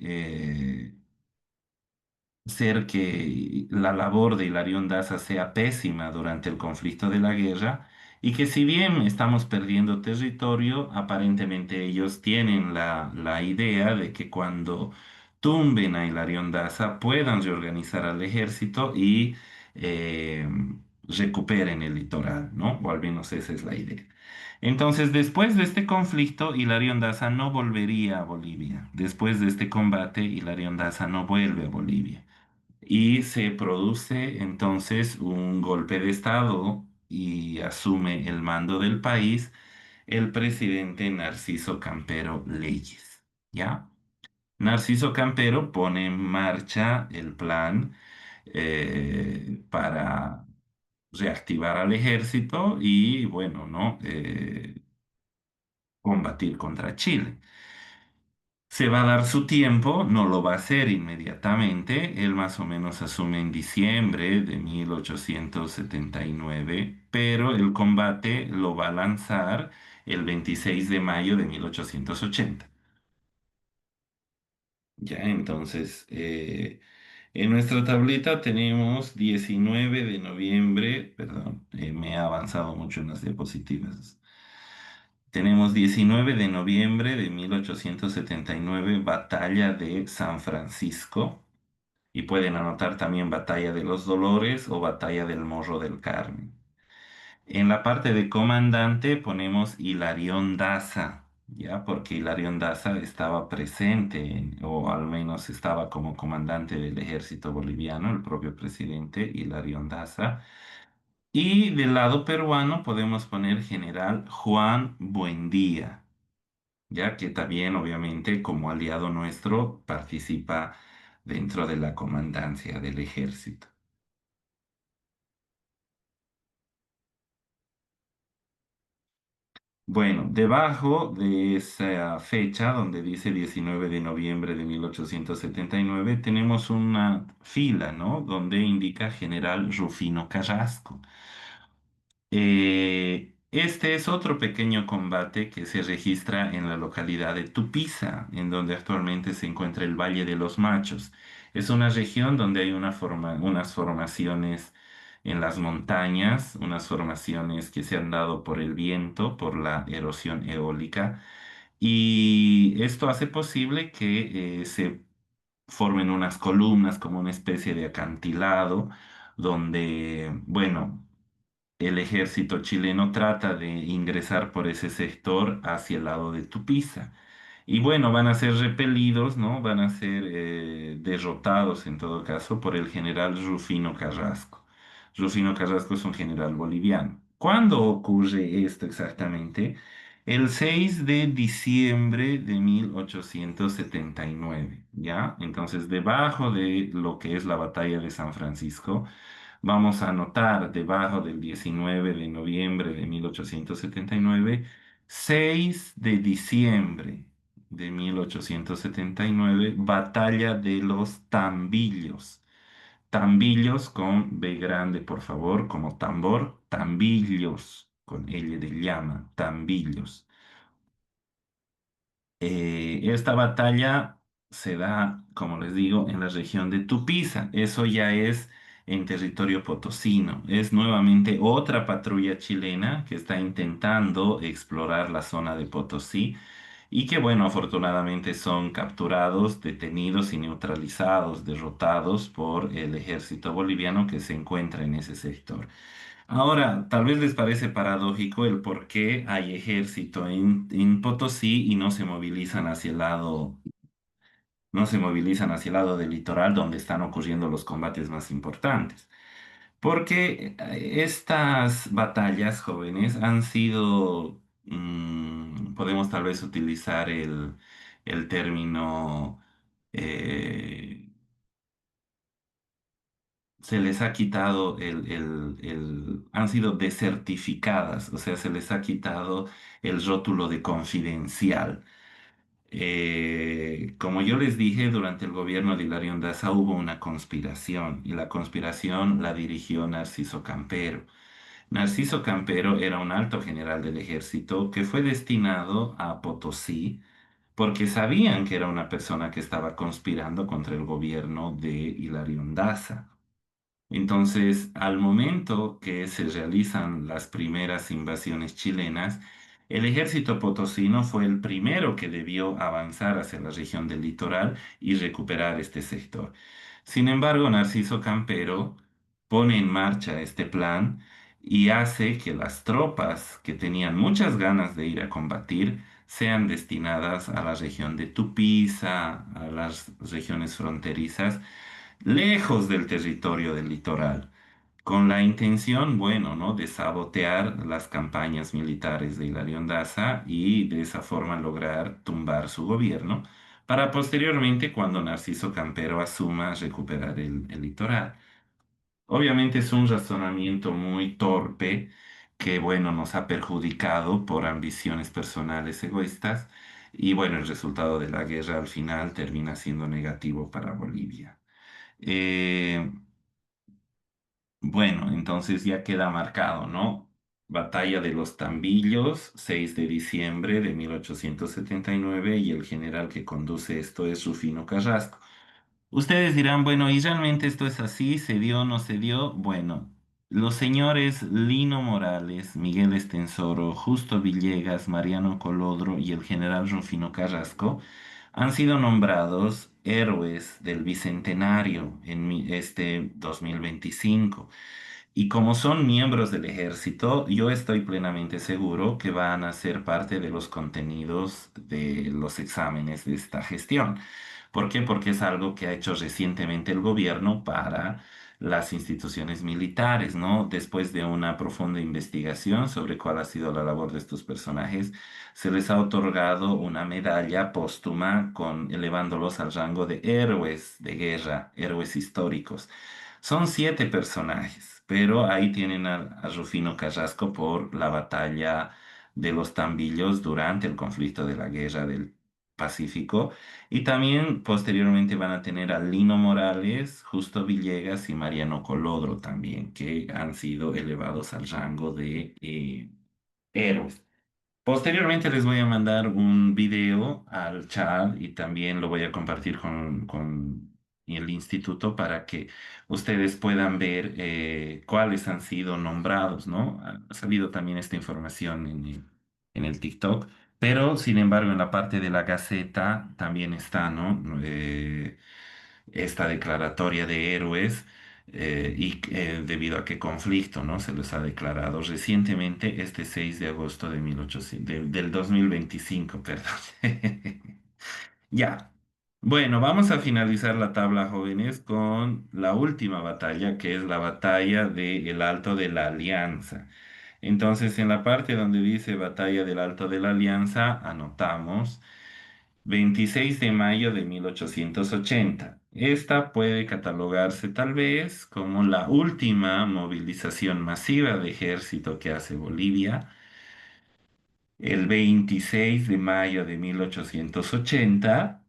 ser que la labor de Hilarión Daza sea pésima durante el conflicto de la guerra y que si bien estamos perdiendo territorio, aparentemente ellos tienen la idea de que cuando tumben a Hilarión Daza puedan reorganizar al ejército y eh, recuperen el litoral, ¿no? O al menos esa es la idea. Entonces, después de este conflicto, Hilarión Daza no volvería a Bolivia. Después de este combate, Hilarión Daza no vuelve a Bolivia y se produce entonces un golpe de Estado y asume el mando del país el presidente Narciso Campero Leyes, ¿ya? Narciso Campero pone en marcha el plan para reactivar al ejército y, bueno, ¿no? Combatir contra Chile. Se va a dar su tiempo, no lo va a hacer inmediatamente. Él más o menos asume en diciembre de 1879, pero el combate lo va a lanzar el 26 de mayo de 1880. Ya, entonces, en nuestra tablita tenemos 19 de noviembre, perdón, me ha avanzado mucho en las diapositivas. Tenemos 19 de noviembre de 1879, Batalla de San Francisco. Y pueden anotar también Batalla de los Dolores o Batalla del Morro del Carmen. En la parte de comandante ponemos Hilarión Daza, ¿ya? Porque Hilarión Daza estaba presente, o al menos estaba como comandante del ejército boliviano, el propio presidente Hilarión Daza. Y del lado peruano podemos poner General Juan Buendía, ya que también obviamente como aliado nuestro participa dentro de la comandancia del ejército. Bueno, debajo de esa fecha, donde dice 19 de noviembre de 1879, tenemos una fila, ¿no? Donde indica General Rufino Carrasco. Este es otro pequeño combate que se registra en la localidad de Tupiza, en donde actualmente se encuentra el Valle de los Machos. Es una región donde hay unas formaciones en las montañas, unas formaciones que se han dado por el viento, por la erosión eólica, y esto hace posible que se formen unas columnas como una especie de acantilado, donde, bueno, el ejército chileno trata de ingresar por ese sector hacia el lado de Tupiza. Y bueno, van a ser repelidos, ¿no? Van a ser derrotados en todo caso por el general Rufino Carrasco. Rufino Carrasco es un general boliviano. ¿Cuándo ocurre esto exactamente? El 6 de diciembre de 1879, ¿ya? Entonces, debajo de lo que es la batalla de San Francisco, vamos a anotar debajo del 19 de noviembre de 1879, 6 de diciembre de 1879, Batalla de los Tambillos. Tambillos con B grande, por favor, como tambor, tambillos, con L de llama, tambillos. Esta batalla se da, como les digo, en la región de Tupiza. Eso ya es en territorio potosino. Es nuevamente otra patrulla chilena que está intentando explorar la zona de Potosí y que, bueno, afortunadamente son capturados, detenidos y neutralizados, derrotados por el ejército boliviano que se encuentra en ese sector. Ahora, tal vez les parece paradójico el por qué hay ejército en Potosí y no se movilizan hacia el lado del litoral donde están ocurriendo los combates más importantes. Porque estas batallas jóvenes han sido, podemos tal vez utilizar el término, eh, se les ha quitado han sido desertificadas, o sea, se les ha quitado el rótulo de confidencial. Como yo les dije, durante el gobierno de Hilarión Daza hubo una conspiración y la conspiración la dirigió Narciso Campero. Narciso Campero era un alto general del ejército que fue destinado a Potosí porque sabían que era una persona que estaba conspirando contra el gobierno de Hilarión Daza. Entonces, al momento que se realizan las primeras invasiones chilenas, el ejército potosino fue el primero que debió avanzar hacia la región del litoral y recuperar este sector. Sin embargo, Narciso Campero pone en marcha este plan y hace que las tropas que tenían muchas ganas de ir a combatir sean destinadas a la región de Tupiza, a las regiones fronterizas lejos del territorio del litoral, con la intención, bueno, ¿no?, de sabotear las campañas militares de Hilarión Daza y de esa forma lograr tumbar su gobierno, para posteriormente, cuando Narciso Campero asuma, recuperar el litoral. Obviamente es un razonamiento muy torpe que, bueno, nos ha perjudicado por ambiciones personales egoístas y, bueno, el resultado de la guerra al final termina siendo negativo para Bolivia. Eh, bueno, entonces ya queda marcado, ¿no? Batalla de los Tambillos, 6 de diciembre de 1879, y el general que conduce esto es Rufino Carrasco. Ustedes dirán, bueno, ¿y realmente esto es así? ¿Se dio o no se dio? Bueno, Los señores Lino Morales, Miguel Estensoro, Justo Villegas, Mariano Colodro y el general Rufino Carrasco han sido nombrados héroes del Bicentenario en este 2025. Y como son miembros del ejército, yo estoy plenamente seguro que van a ser parte de los contenidos de los exámenes de esta gestión. ¿Por qué? Porque es algo que ha hecho recientemente el gobierno para las instituciones militares, ¿no? Después de una profunda investigación sobre cuál ha sido la labor de estos personajes, se les ha otorgado una medalla póstuma elevándolos al rango de héroes de guerra, héroes históricos. Son 7 personajes, pero ahí tienen a Rufino Carrasco por la batalla de los Tambillos durante el conflicto de la Guerra del Pacífico. Y también posteriormente van a tener a Lino Morales, Justo Villegas y Mariano Colodro también, que han sido elevados al rango de héroes. Posteriormente les voy a mandar un video al chat y también lo voy a compartir con el instituto para que ustedes puedan ver cuáles han sido nombrados, ¿no? Ha salido también esta información en el TikTok, pero sin embargo en la parte de la Gaceta también está, ¿no? Esta declaratoria de héroes debido a qué conflicto, ¿no? Se les ha declarado recientemente este 6 de agosto de 1800, del 2025, perdón. Ya. Bueno, vamos a finalizar la tabla, jóvenes, con la última batalla, que es la batalla del Alto de la Alianza. Entonces, en la parte donde dice batalla del Alto de la Alianza, anotamos 26 de mayo de 1880. Esta puede catalogarse tal vez como la última movilización masiva de ejército que hace Bolivia. El 26 de mayo de 1880,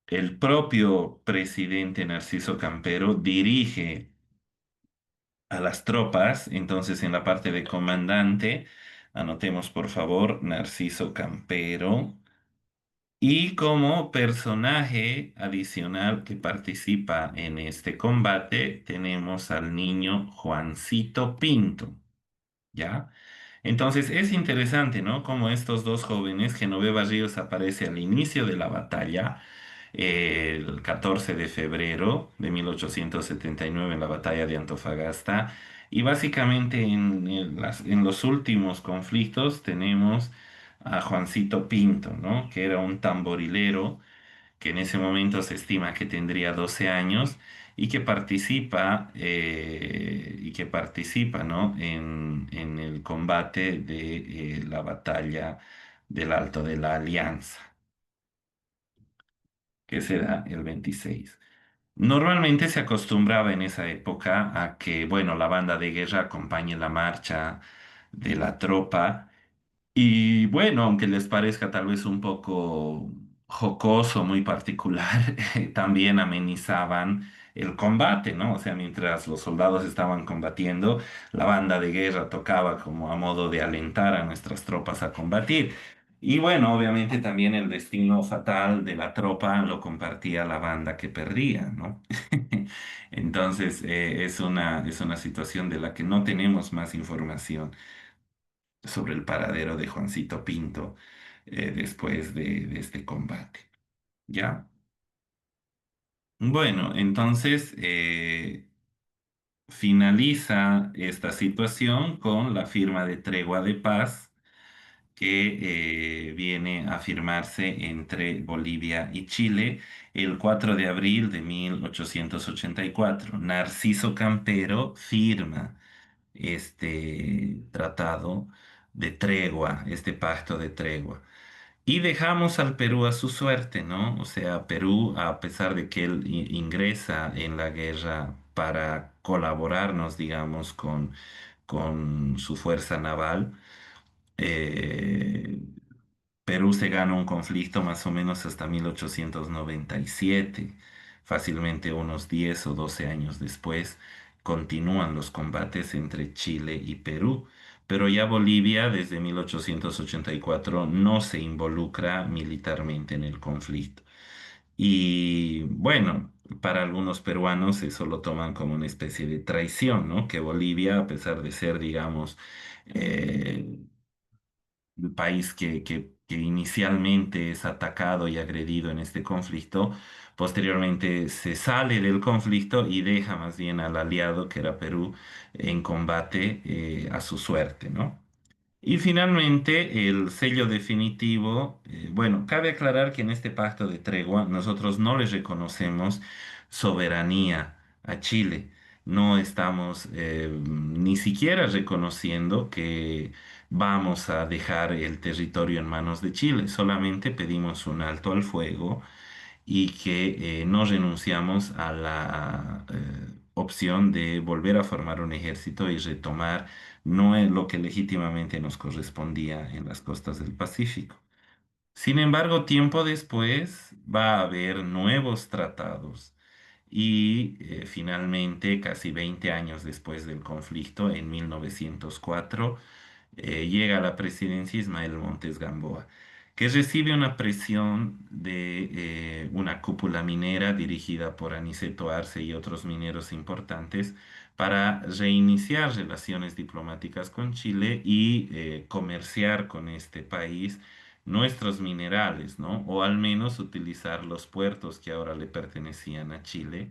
el propio presidente Narciso Campero dirige a las tropas, entonces en la parte de comandante, anotemos por favor Narciso Campero. Y como personaje adicional que participa en este combate, tenemos al niño Juancito Pinto, ¿ya? Entonces es interesante, ¿no? Como estos dos jóvenes, Genoveva Ríos aparece al inicio de la batalla, el 14 de febrero de 1879 en la batalla de Antofagasta, y básicamente en los últimos conflictos tenemos a Juancito Pinto, ¿no? Que era un tamborilero que en ese momento se estima que tendría 12 años y que participa, ¿no? en el combate de la batalla del Alto de la Alianza, que se da el 26. Normalmente se acostumbraba en esa época a que, bueno, la banda de guerra acompañe la marcha de la tropa. Y bueno, aunque les parezca tal vez un poco jocoso, muy particular, también amenizaban el combate, ¿no? O sea, mientras los soldados estaban combatiendo, la banda de guerra tocaba como a modo de alentar a nuestras tropas a combatir. Y bueno, obviamente también el destino fatal de la tropa lo compartía la banda que perdía, ¿no? Entonces, es una situación de la que no tenemos más información sobre el paradero de Juancito Pinto después de este combate. ¿Ya? Bueno, entonces finaliza esta situación con la firma de tregua de paz que viene a firmarse entre Bolivia y Chile el 4 de abril de 1884. Narciso Campero firma este tratado de tregua, este pacto de tregua. Y dejamos al Perú a su suerte, ¿no? O sea, Perú, a pesar de que él ingresa en la guerra para colaborarnos, digamos, con su fuerza naval, eh, Perú se gana un conflicto más o menos hasta 1897. Fácilmente unos 10 o 12 años después continúan los combates entre Chile y Perú, pero ya Bolivia desde 1884 no se involucra militarmente en el conflicto. Y bueno, para algunos peruanos eso lo toman como una especie de traición, ¿no? Que Bolivia, a pesar de ser, digamos, el país que inicialmente es atacado y agredido en este conflicto, posteriormente se sale del conflicto y deja más bien al aliado, que era Perú, en combate a su suerte, ¿no? Y finalmente, el sello definitivo, bueno, cabe aclarar que en este pacto de tregua nosotros no le reconocemos soberanía a Chile. No estamos ni siquiera reconociendo que vamos a dejar el territorio en manos de Chile. Solamente pedimos un alto al fuego y que no renunciamos a la opción de volver a formar un ejército y retomar no es lo que legítimamente nos correspondía en las costas del Pacífico. Sin embargo, tiempo después va a haber nuevos tratados y finalmente, casi 20 años después del conflicto, en 1904, llega a la presidencia Ismael Montes Gamboa, que recibe una presión de una cúpula minera dirigida por Aniceto Arce y otros mineros importantes para reiniciar relaciones diplomáticas con Chile y comerciar con este país nuestros minerales, ¿no? O al menos utilizar los puertos que ahora le pertenecían a Chile,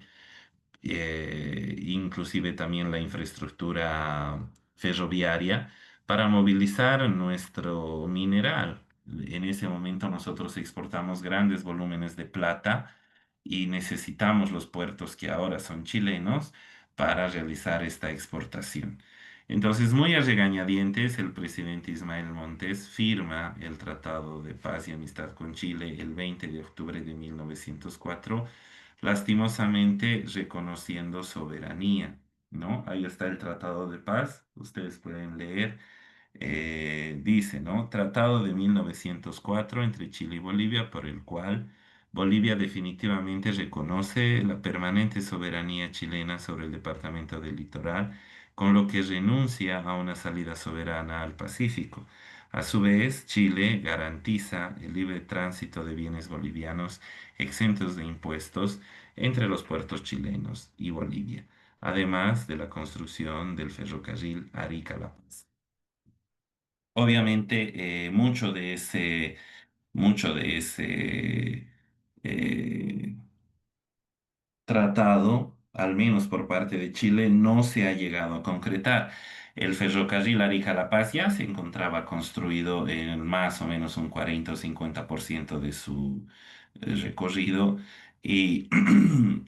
inclusive también la infraestructura ferroviaria para movilizar nuestro mineral. En ese momento nosotros exportamos grandes volúmenes de plata y necesitamos los puertos que ahora son chilenos para realizar esta exportación. Entonces, muy a regañadientes, el presidente Ismael Montes firma el Tratado de Paz y Amistad con Chile el 20 de octubre de 1904, lastimosamente reconociendo soberanía, ¿no? Ahí está el Tratado de Paz, ustedes pueden leer, dice, ¿no? Tratado de 1904 entre Chile y Bolivia, por el cual Bolivia definitivamente reconoce la permanente soberanía chilena sobre el departamento del Litoral, con lo que renuncia a una salida soberana al Pacífico. A su vez, Chile garantiza el libre tránsito de bienes bolivianos exentos de impuestos entre los puertos chilenos y Bolivia, además de la construcción del ferrocarril Arica-La Paz. Obviamente, mucho de ese eh, tratado, al menos por parte de Chile, no se ha llegado a concretar. El ferrocarril Arica-La Paz ya se encontraba construido en más o menos un 40 o 50% de su recorrido y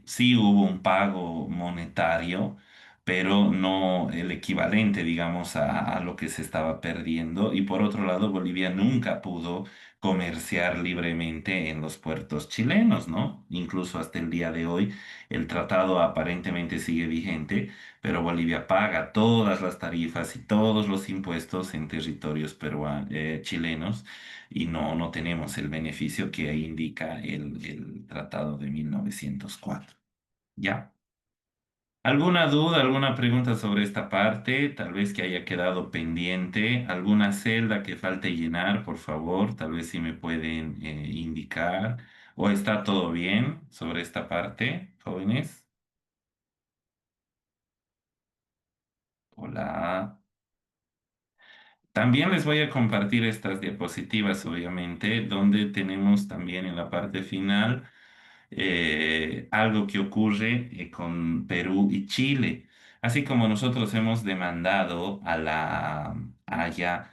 sí hubo un pago monetario, pero no el equivalente, digamos, a lo que se estaba perdiendo. Y por otro lado, Bolivia nunca pudo comerciar libremente en los puertos chilenos, ¿no? Incluso hasta el día de hoy el tratado aparentemente sigue vigente, pero Bolivia paga todas las tarifas y todos los impuestos en territorios chilenos y no tenemos el beneficio que indica el tratado de 1904. ¿Ya? ¿Alguna duda, alguna pregunta sobre esta parte? Tal vez que haya quedado pendiente. ¿Alguna celda que falte llenar, por favor? Tal vez si me pueden indicar. ¿O está todo bien sobre esta parte, jóvenes? Hola. También les voy a compartir estas diapositivas, obviamente, donde tenemos también en la parte final algo que ocurre con Perú y Chile. Así como nosotros hemos demandado a la Haya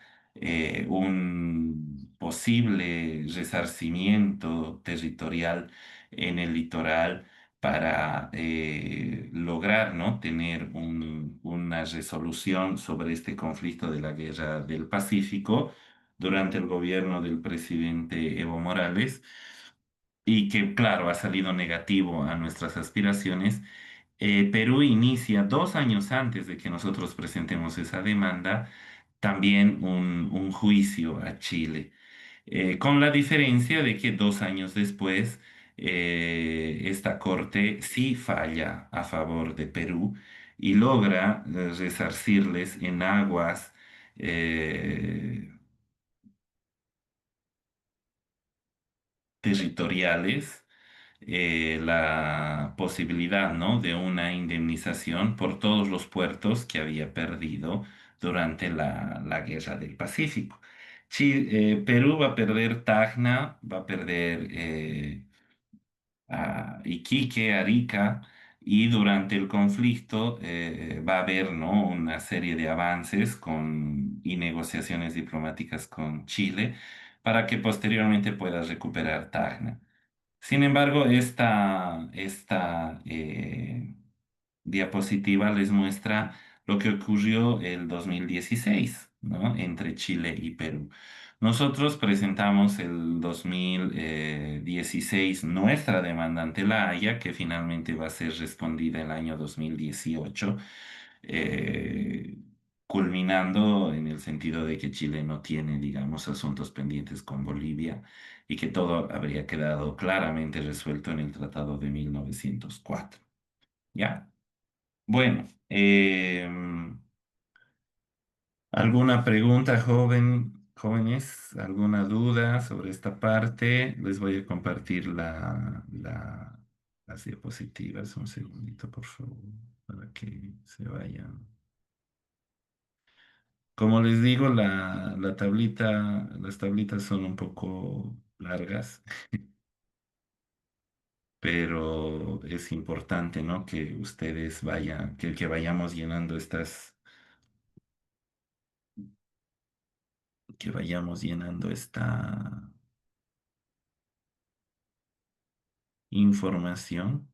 un posible resarcimiento territorial en el litoral para lograr, ¿no? tener una resolución sobre este conflicto de la Guerra del Pacífico durante el gobierno del presidente Evo Morales y que, claro, ha salido negativo a nuestras aspiraciones. Perú inicia 2 años antes de que nosotros presentemos esa demanda también un juicio a Chile, con la diferencia de que 2 años después esta corte sí falla a favor de Perú y logra resarcirles en aguas territoriales la posibilidad, ¿no?, de una indemnización por todos los puertos que había perdido durante la Guerra del Pacífico. Perú va a perder Tacna, va a perder a Iquique, Arica, y durante el conflicto va a haber, ¿no?, una serie de avances y negociaciones diplomáticas con Chile para que posteriormente pueda recuperar Tacna. Sin embargo, esta diapositiva les muestra lo que ocurrió el 2016, ¿no?, entre Chile y Perú. Nosotros presentamos el 2016 nuestra demanda ante la Haya, que finalmente va a ser respondida el año 2018, eh, culminando en el sentido de que Chile no tiene, digamos, asuntos pendientes con Bolivia y que todo habría quedado claramente resuelto en el Tratado de 1904. ¿Ya? Bueno, ¿alguna pregunta, jóvenes? ¿Alguna duda sobre esta parte? Les voy a compartir las diapositivas. Un segundito, por favor, para que se vayan. Como les digo, las tablitas son un poco largas, pero es importante, ¿no?, que ustedes vayan, que vayamos llenando que vayamos llenando esta información.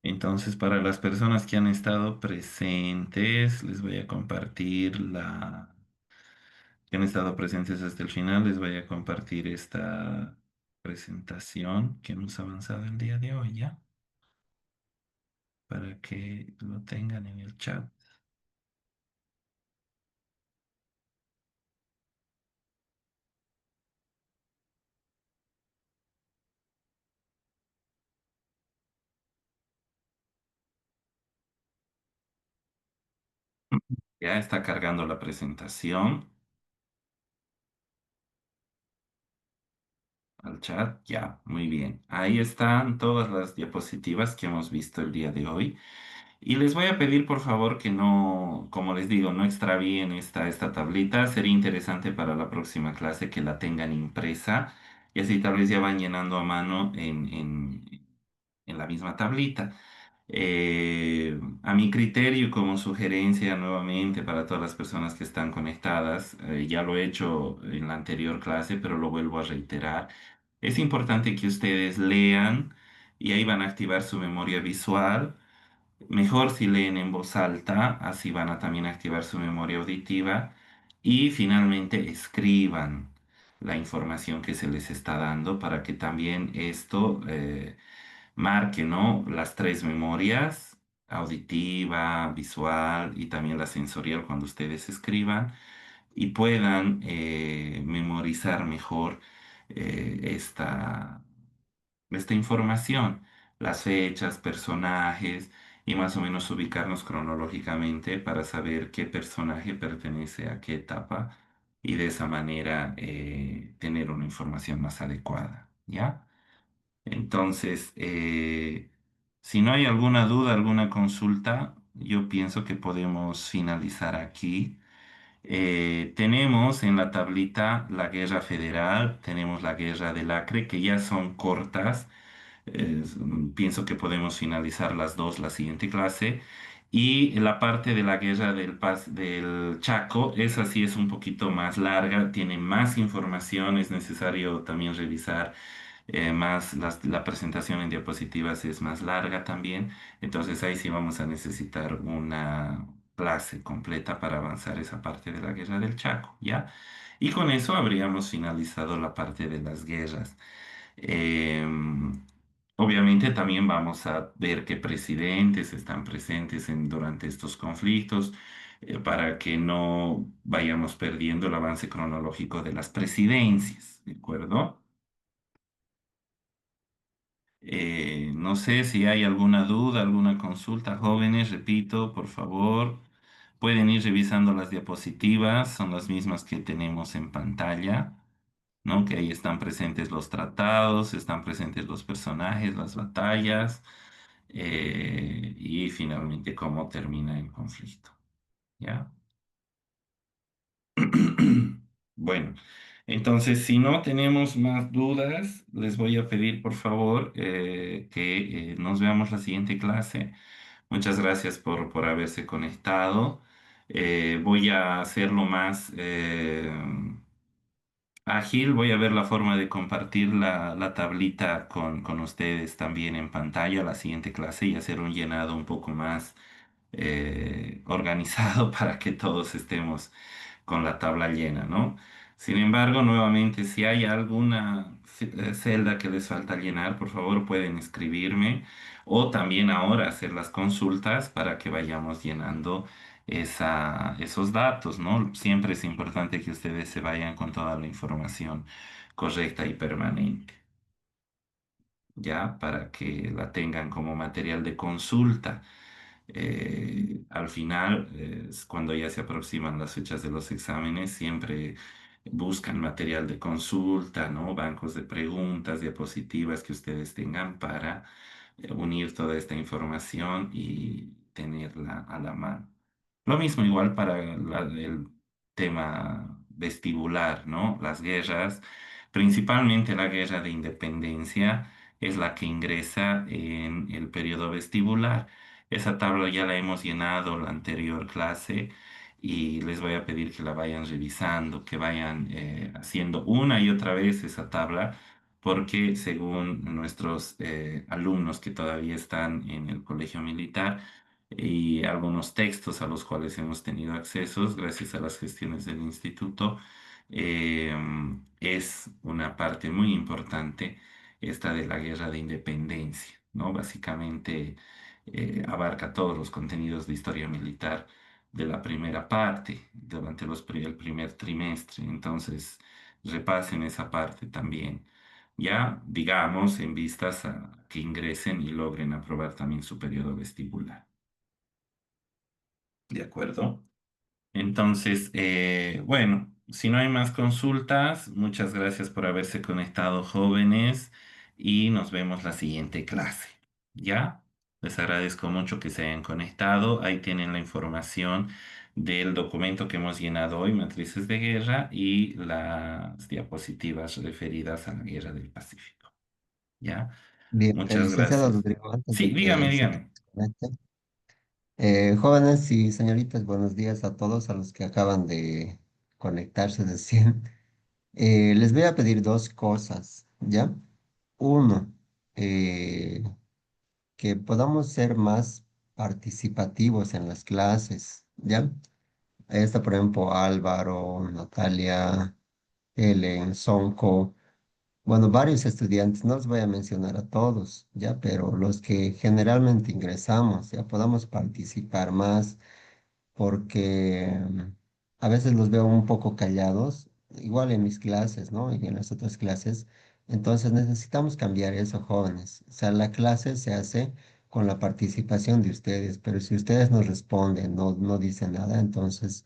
Entonces, para las personas que han estado presentes, les voy a compartir que han estado presentes hasta el final, les voy a compartir esta presentación que hemos avanzado el día de hoy, ¿ya? Para que lo tengan en el chat. Ya está cargando la presentación al chat. Ya, muy bien. Ahí están todas las diapositivas que hemos visto el día de hoy. Y les voy a pedir por favor que no, como les digo, no extravíen esta tablita. Sería interesante para la próxima clase que la tengan impresa y así tal vez ya van llenando a mano en la misma tablita. A mi criterio, como sugerencia nuevamente para todas las personas que están conectadas, ya lo he hecho en la anterior clase, pero lo vuelvo a reiterar. Es importante que ustedes lean y ahí van a activar su memoria visual. Mejor si leen en voz alta, así van a también activar su memoria auditiva y finalmente escriban la información que se les está dando para que también esto marque, ¿no?, las tres memorias, auditiva, visual y también la sensorial cuando ustedes escriban y puedan memorizar mejor esta información, las fechas, personajes y más o menos ubicarnos cronológicamente para saber qué personaje pertenece a qué etapa y de esa manera tener una información más adecuada, ¿ya? Entonces, si no hay alguna duda, alguna consulta, yo pienso que podemos finalizar aquí. Tenemos en la tablita la guerra federal, tenemos la guerra del Acre, que ya son cortas. Pienso que podemos finalizar las dos la siguiente clase. Y la parte de la guerra del Chaco, esa sí es un poquito más larga, tiene más información, es necesario también revisar la presentación en diapositivas es más larga también, entonces ahí sí vamos a necesitar una clase completa para avanzar esa parte de la guerra del Chaco, ¿ya? Y con eso habríamos finalizado la parte de las guerras. Obviamente también vamos a ver qué presidentes están presentes durante estos conflictos. para que no vayamos perdiendo el avance cronológico de las presidencias, ¿de acuerdo? No sé si hay alguna duda, alguna consulta, jóvenes, repito, por favor, pueden ir revisando las diapositivas, son las mismas que tenemos en pantalla, ¿no? Que ahí están presentes los tratados, están presentes los personajes, las batallas, y finalmente cómo termina el conflicto, ¿ya? Bueno, entonces, si no tenemos más dudas, les voy a pedir, por favor, que nos veamos la siguiente clase. Muchas gracias por haberse conectado. Voy a hacerlo más ágil. Voy a ver la forma de compartir la tablita con ustedes también en pantalla la siguiente clase y hacer un llenado un poco más organizado para que todos estemos con la tabla llena, ¿no? Sin embargo, nuevamente, si hay alguna celda que les falta llenar, por favor pueden escribirme o también ahora hacer las consultas para que vayamos llenando esos datos, ¿no? Siempre es importante que ustedes se vayan con toda la información correcta y permanente, ¿ya? Para que la tengan como material de consulta. Al final, cuando ya se aproximan las fechas de los exámenes, siempre buscan material de consulta, ¿no? Bancos de preguntas, diapositivas que ustedes tengan para unir toda esta información y tenerla a la mano. Lo mismo igual para el tema vestibular, ¿no? Las guerras, principalmente la guerra de independencia, es la que ingresa en el periodo vestibular. Esa tabla ya la hemos llenado la anterior clase y les voy a pedir que la vayan revisando, que vayan haciendo una y otra vez esa tabla, porque según nuestros alumnos que todavía están en el colegio militar y algunos textos a los cuales hemos tenido accesos gracias a las gestiones del instituto, eh, es una parte muy importante esta de la guerra de independencia, ¿no? Básicamente abarca todos los contenidos de historia militar de la primera parte, durante el primer trimestre. Entonces, repasen esa parte también. Ya, digamos, en vistas a que ingresen y logren aprobar también su periodo vestibular. ¿De acuerdo? Entonces, bueno, si no hay más consultas, muchas gracias por haberse conectado, jóvenes, y nos vemos la siguiente clase. ¿Ya? Les agradezco mucho que se hayan conectado. Ahí tienen la información del documento que hemos llenado hoy, Matrices de Guerra, y las diapositivas referidas a la Guerra del Pacífico. ¿Ya? Bien, Muchas licenciado gracias. Rodrigo, antes Sí, de dígame, que se dígame. desconecte. Jóvenes y señoritas, buenos días a todos a los que acaban de conectarse recién. Les voy a pedir dos cosas, ¿ya? Uno, eh, que podamos ser más participativos en las clases, ¿ya? Ahí está, por ejemplo, Álvaro, Natalia, Helen, Sonko. Bueno, varios estudiantes, no los voy a mencionar a todos, ya, pero los que generalmente ingresamos, ya podamos participar más, porque a veces los veo un poco callados, igual en mis clases, ¿no? Y en las otras clases. Entonces necesitamos cambiar eso, jóvenes. O sea, la clase se hace con la participación de ustedes, pero si ustedes no responden, no dicen nada, entonces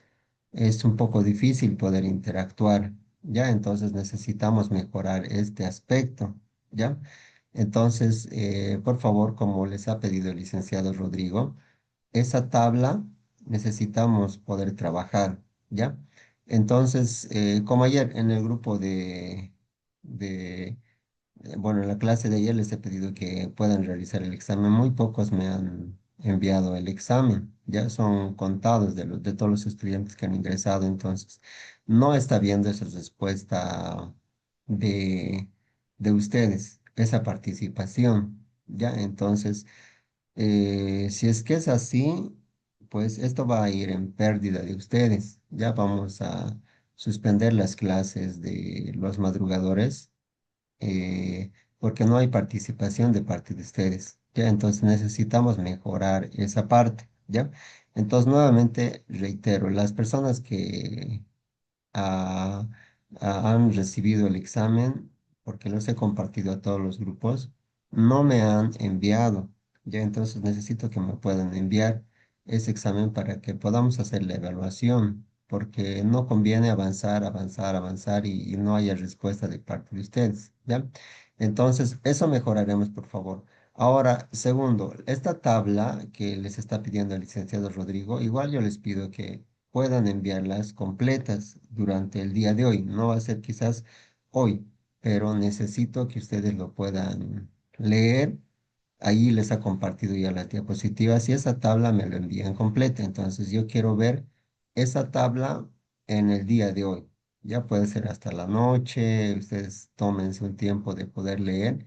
es un poco difícil poder interactuar, ¿ya? Entonces necesitamos mejorar este aspecto, ¿ya? Entonces, por favor, como les ha pedido el licenciado Rodrigo, esa tabla necesitamos poder trabajar, ¿ya? Entonces, como ayer en el grupo de bueno, en la clase de ayer les he pedido que puedan realizar el examen. Muy pocos me han enviado el examen. Ya son contados de todos los estudiantes que han ingresado. Entonces, no está viendo esa respuesta de, de ustedes, esa participación. Ya, entonces, si es que es así, pues esto va a ir en pérdida de ustedes. Ya vamos a suspender las clases de los madrugadores, porque no hay participación de parte de ustedes, ¿ya? Entonces necesitamos mejorar esa parte, ¿ya? Entonces, nuevamente reitero, las personas que ah, han recibido el examen, porque los he compartido a todos los grupos, no me han enviado. Ya entonces necesito que me puedan enviar ese examen para que podamos hacer la evaluación, porque no conviene avanzar, avanzar, avanzar y no haya respuesta de parte de ustedes. ¿Ya? Entonces, eso mejoraremos, por favor. Ahora, segundo, esta tabla que les está pidiendo el licenciado Rodrigo, igual yo les pido que puedan enviarlas completas durante el día de hoy. No va a ser quizás hoy, pero necesito que ustedes lo puedan leer. Ahí les ha compartido ya las diapositivas y esa tabla me lo envían completa. Entonces yo quiero ver esa tabla en el día de hoy. Ya puede ser hasta la noche, ustedes tómense un tiempo de poder leer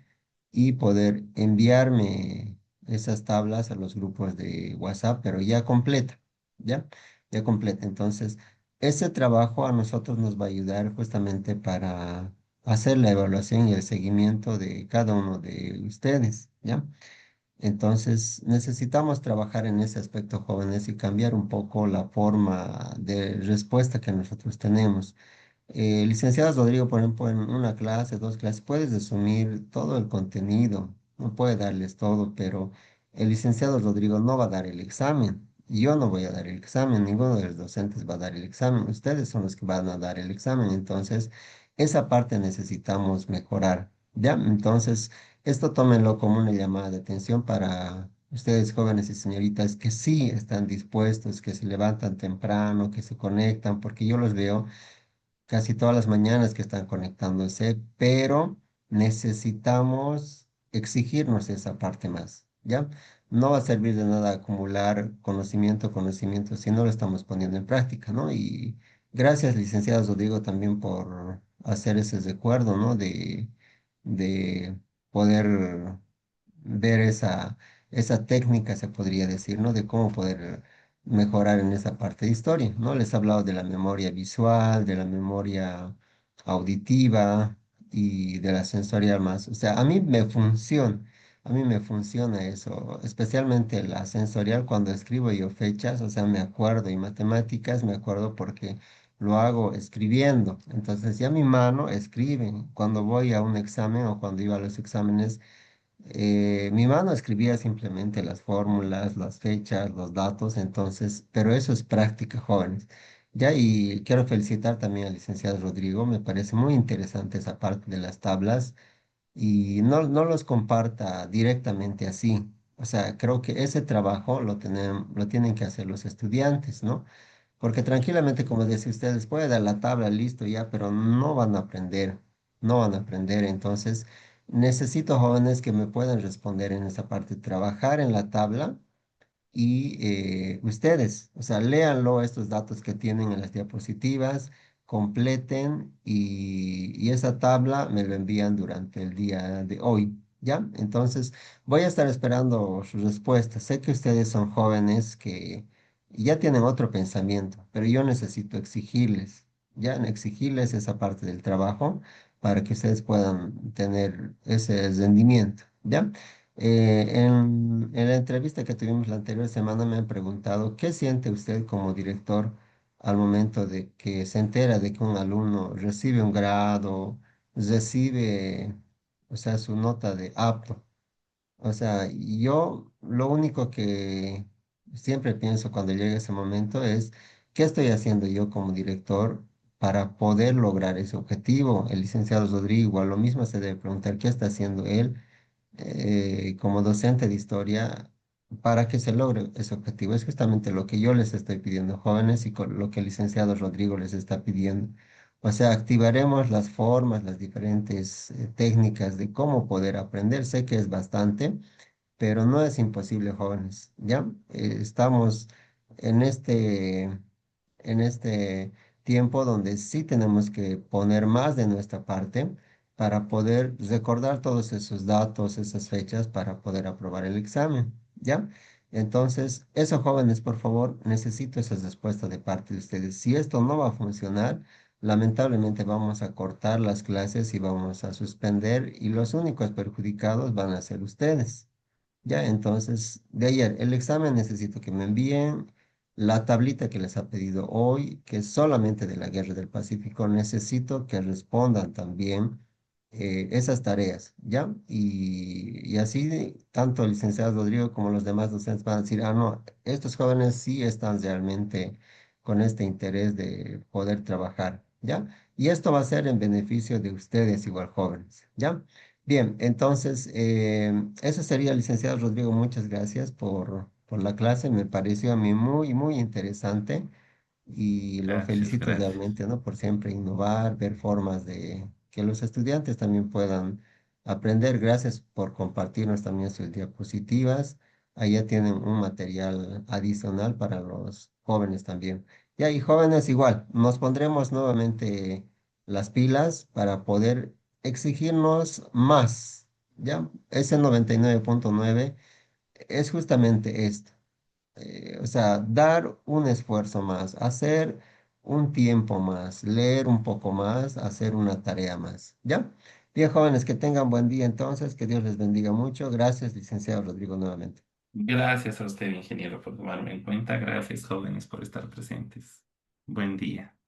y poder enviarme esas tablas a los grupos de WhatsApp, pero ya completa, ¿ya? Ya completa. Entonces, ese trabajo a nosotros nos va a ayudar justamente para hacer la evaluación y el seguimiento de cada uno de ustedes, ¿ya? Entonces, necesitamos trabajar en ese aspecto, jóvenes, y cambiar un poco la forma de respuesta que nosotros tenemos. Licenciado Rodrigo, por ejemplo, en una clase, dos clases, puedes resumir todo el contenido, no puede darles todo, pero el licenciado Rodrigo no va a dar el examen. Yo no voy a dar el examen, ninguno de los docentes va a dar el examen. Ustedes son los que van a dar el examen, entonces esa parte necesitamos mejorar. ¿Ya? Entonces, esto tómenlo como una llamada de atención para ustedes, jóvenes y señoritas, que sí están dispuestos, que se levantan temprano, que se conectan, porque yo los veo casi todas las mañanas que están conectándose, pero necesitamos exigirnos esa parte más, ¿ya? No va a servir de nada acumular conocimiento, conocimiento, si no lo estamos poniendo en práctica, ¿no? Y gracias, licenciado Rodrigo, también por hacer ese recuerdo, ¿no? De poder ver esa técnica, se podría decir, ¿no? De cómo poder mejorar en esa parte de historia, ¿no? Les he hablado de la memoria visual, de la memoria auditiva y de la sensorial más. O sea, a mí me funciona eso, especialmente la sensorial cuando escribo yo fechas, o sea, me acuerdo y matemáticas, me acuerdo porque lo hago escribiendo. Entonces ya mi mano escribe. Cuando voy a un examen o cuando iba a los exámenes, mi mano escribía simplemente las fórmulas, las fechas, los datos, entonces, pero eso es práctica, jóvenes. Ya, y quiero felicitar también al licenciado Rodrigo, me parece muy interesante esa parte de las tablas y no los comparta directamente así. O sea, creo que ese trabajo lo tienen que hacer los estudiantes, ¿no? Porque tranquilamente, como decía usted, les puede dar la tabla, listo ya, pero no van a aprender, no van a aprender. Entonces, necesito jóvenes que me puedan responder en esa parte, trabajar en la tabla y ustedes, o sea, léanlo estos datos que tienen en las diapositivas, completen y esa tabla me lo envían durante el día de hoy, ¿ya? Entonces, voy a estar esperando sus respuestas. Sé que ustedes son jóvenes que ya tienen otro pensamiento, pero yo necesito exigirles, ya, exigirles esa parte del trabajo para que ustedes puedan tener ese rendimiento, ¿ya? En la entrevista que tuvimos la anterior semana me han preguntado, ¿qué siente usted como director al momento de que se entera de que un alumno recibe un grado, recibe, o sea, su nota de apto? O sea, yo lo único que siempre pienso cuando llega ese momento es, ¿qué estoy haciendo yo como director para poder lograr ese objetivo? El licenciado Rodrigo, a lo mismo se debe preguntar, ¿qué está haciendo él como docente de historia para que se logre ese objetivo? Es justamente lo que yo les estoy pidiendo, jóvenes, y con lo que el licenciado Rodrigo les está pidiendo. O sea, activaremos las formas, las diferentes técnicas de cómo poder aprender. Sé que es bastante, pero no es imposible, jóvenes, ¿ya? Estamos en este tiempo donde sí tenemos que poner más de nuestra parte para poder recordar todos esos datos, esas fechas, para poder aprobar el examen, ¿ya? Entonces, eso, jóvenes, por favor, necesito esas respuestas de parte de ustedes. Si esto no va a funcionar, lamentablemente vamos a cortar las clases y vamos a suspender y los únicos perjudicados van a ser ustedes. Ya, entonces, de ayer, el examen necesito que me envíen. la tablita que les ha pedido hoy, que es solamente de la Guerra del Pacífico, necesito que respondan también esas tareas, ¿ya? Y así, tanto el licenciado Rodrigo como los demás docentes van a decir, ah, no, estos jóvenes sí están realmente con este interés de poder trabajar, ¿ya? Y esto va a ser en beneficio de ustedes igual jóvenes, ¿ya? Bien, entonces, eso sería, licenciado Rodrigo, muchas gracias por la clase, me pareció a mí muy, muy interesante y lo Gracias, felicito gracias. realmente, ¿no? Por siempre innovar, ver formas de que los estudiantes también puedan aprender. Gracias por compartirnos también sus diapositivas. Ahí ya tienen un material adicional para los jóvenes también. Ya, y jóvenes igual, nos pondremos nuevamente las pilas para poder exigirnos más, ¿ya? Ese 99.9 es justamente esto, o sea, dar un esfuerzo más, hacer un tiempo más, leer un poco más, hacer una tarea más, ¿ya? Bien, jóvenes, que tengan buen día entonces, que Dios les bendiga mucho. Gracias, licenciado Rodrigo, nuevamente. Gracias a usted, ingeniero, por tomarme en cuenta. Gracias, jóvenes, por estar presentes. Buen día.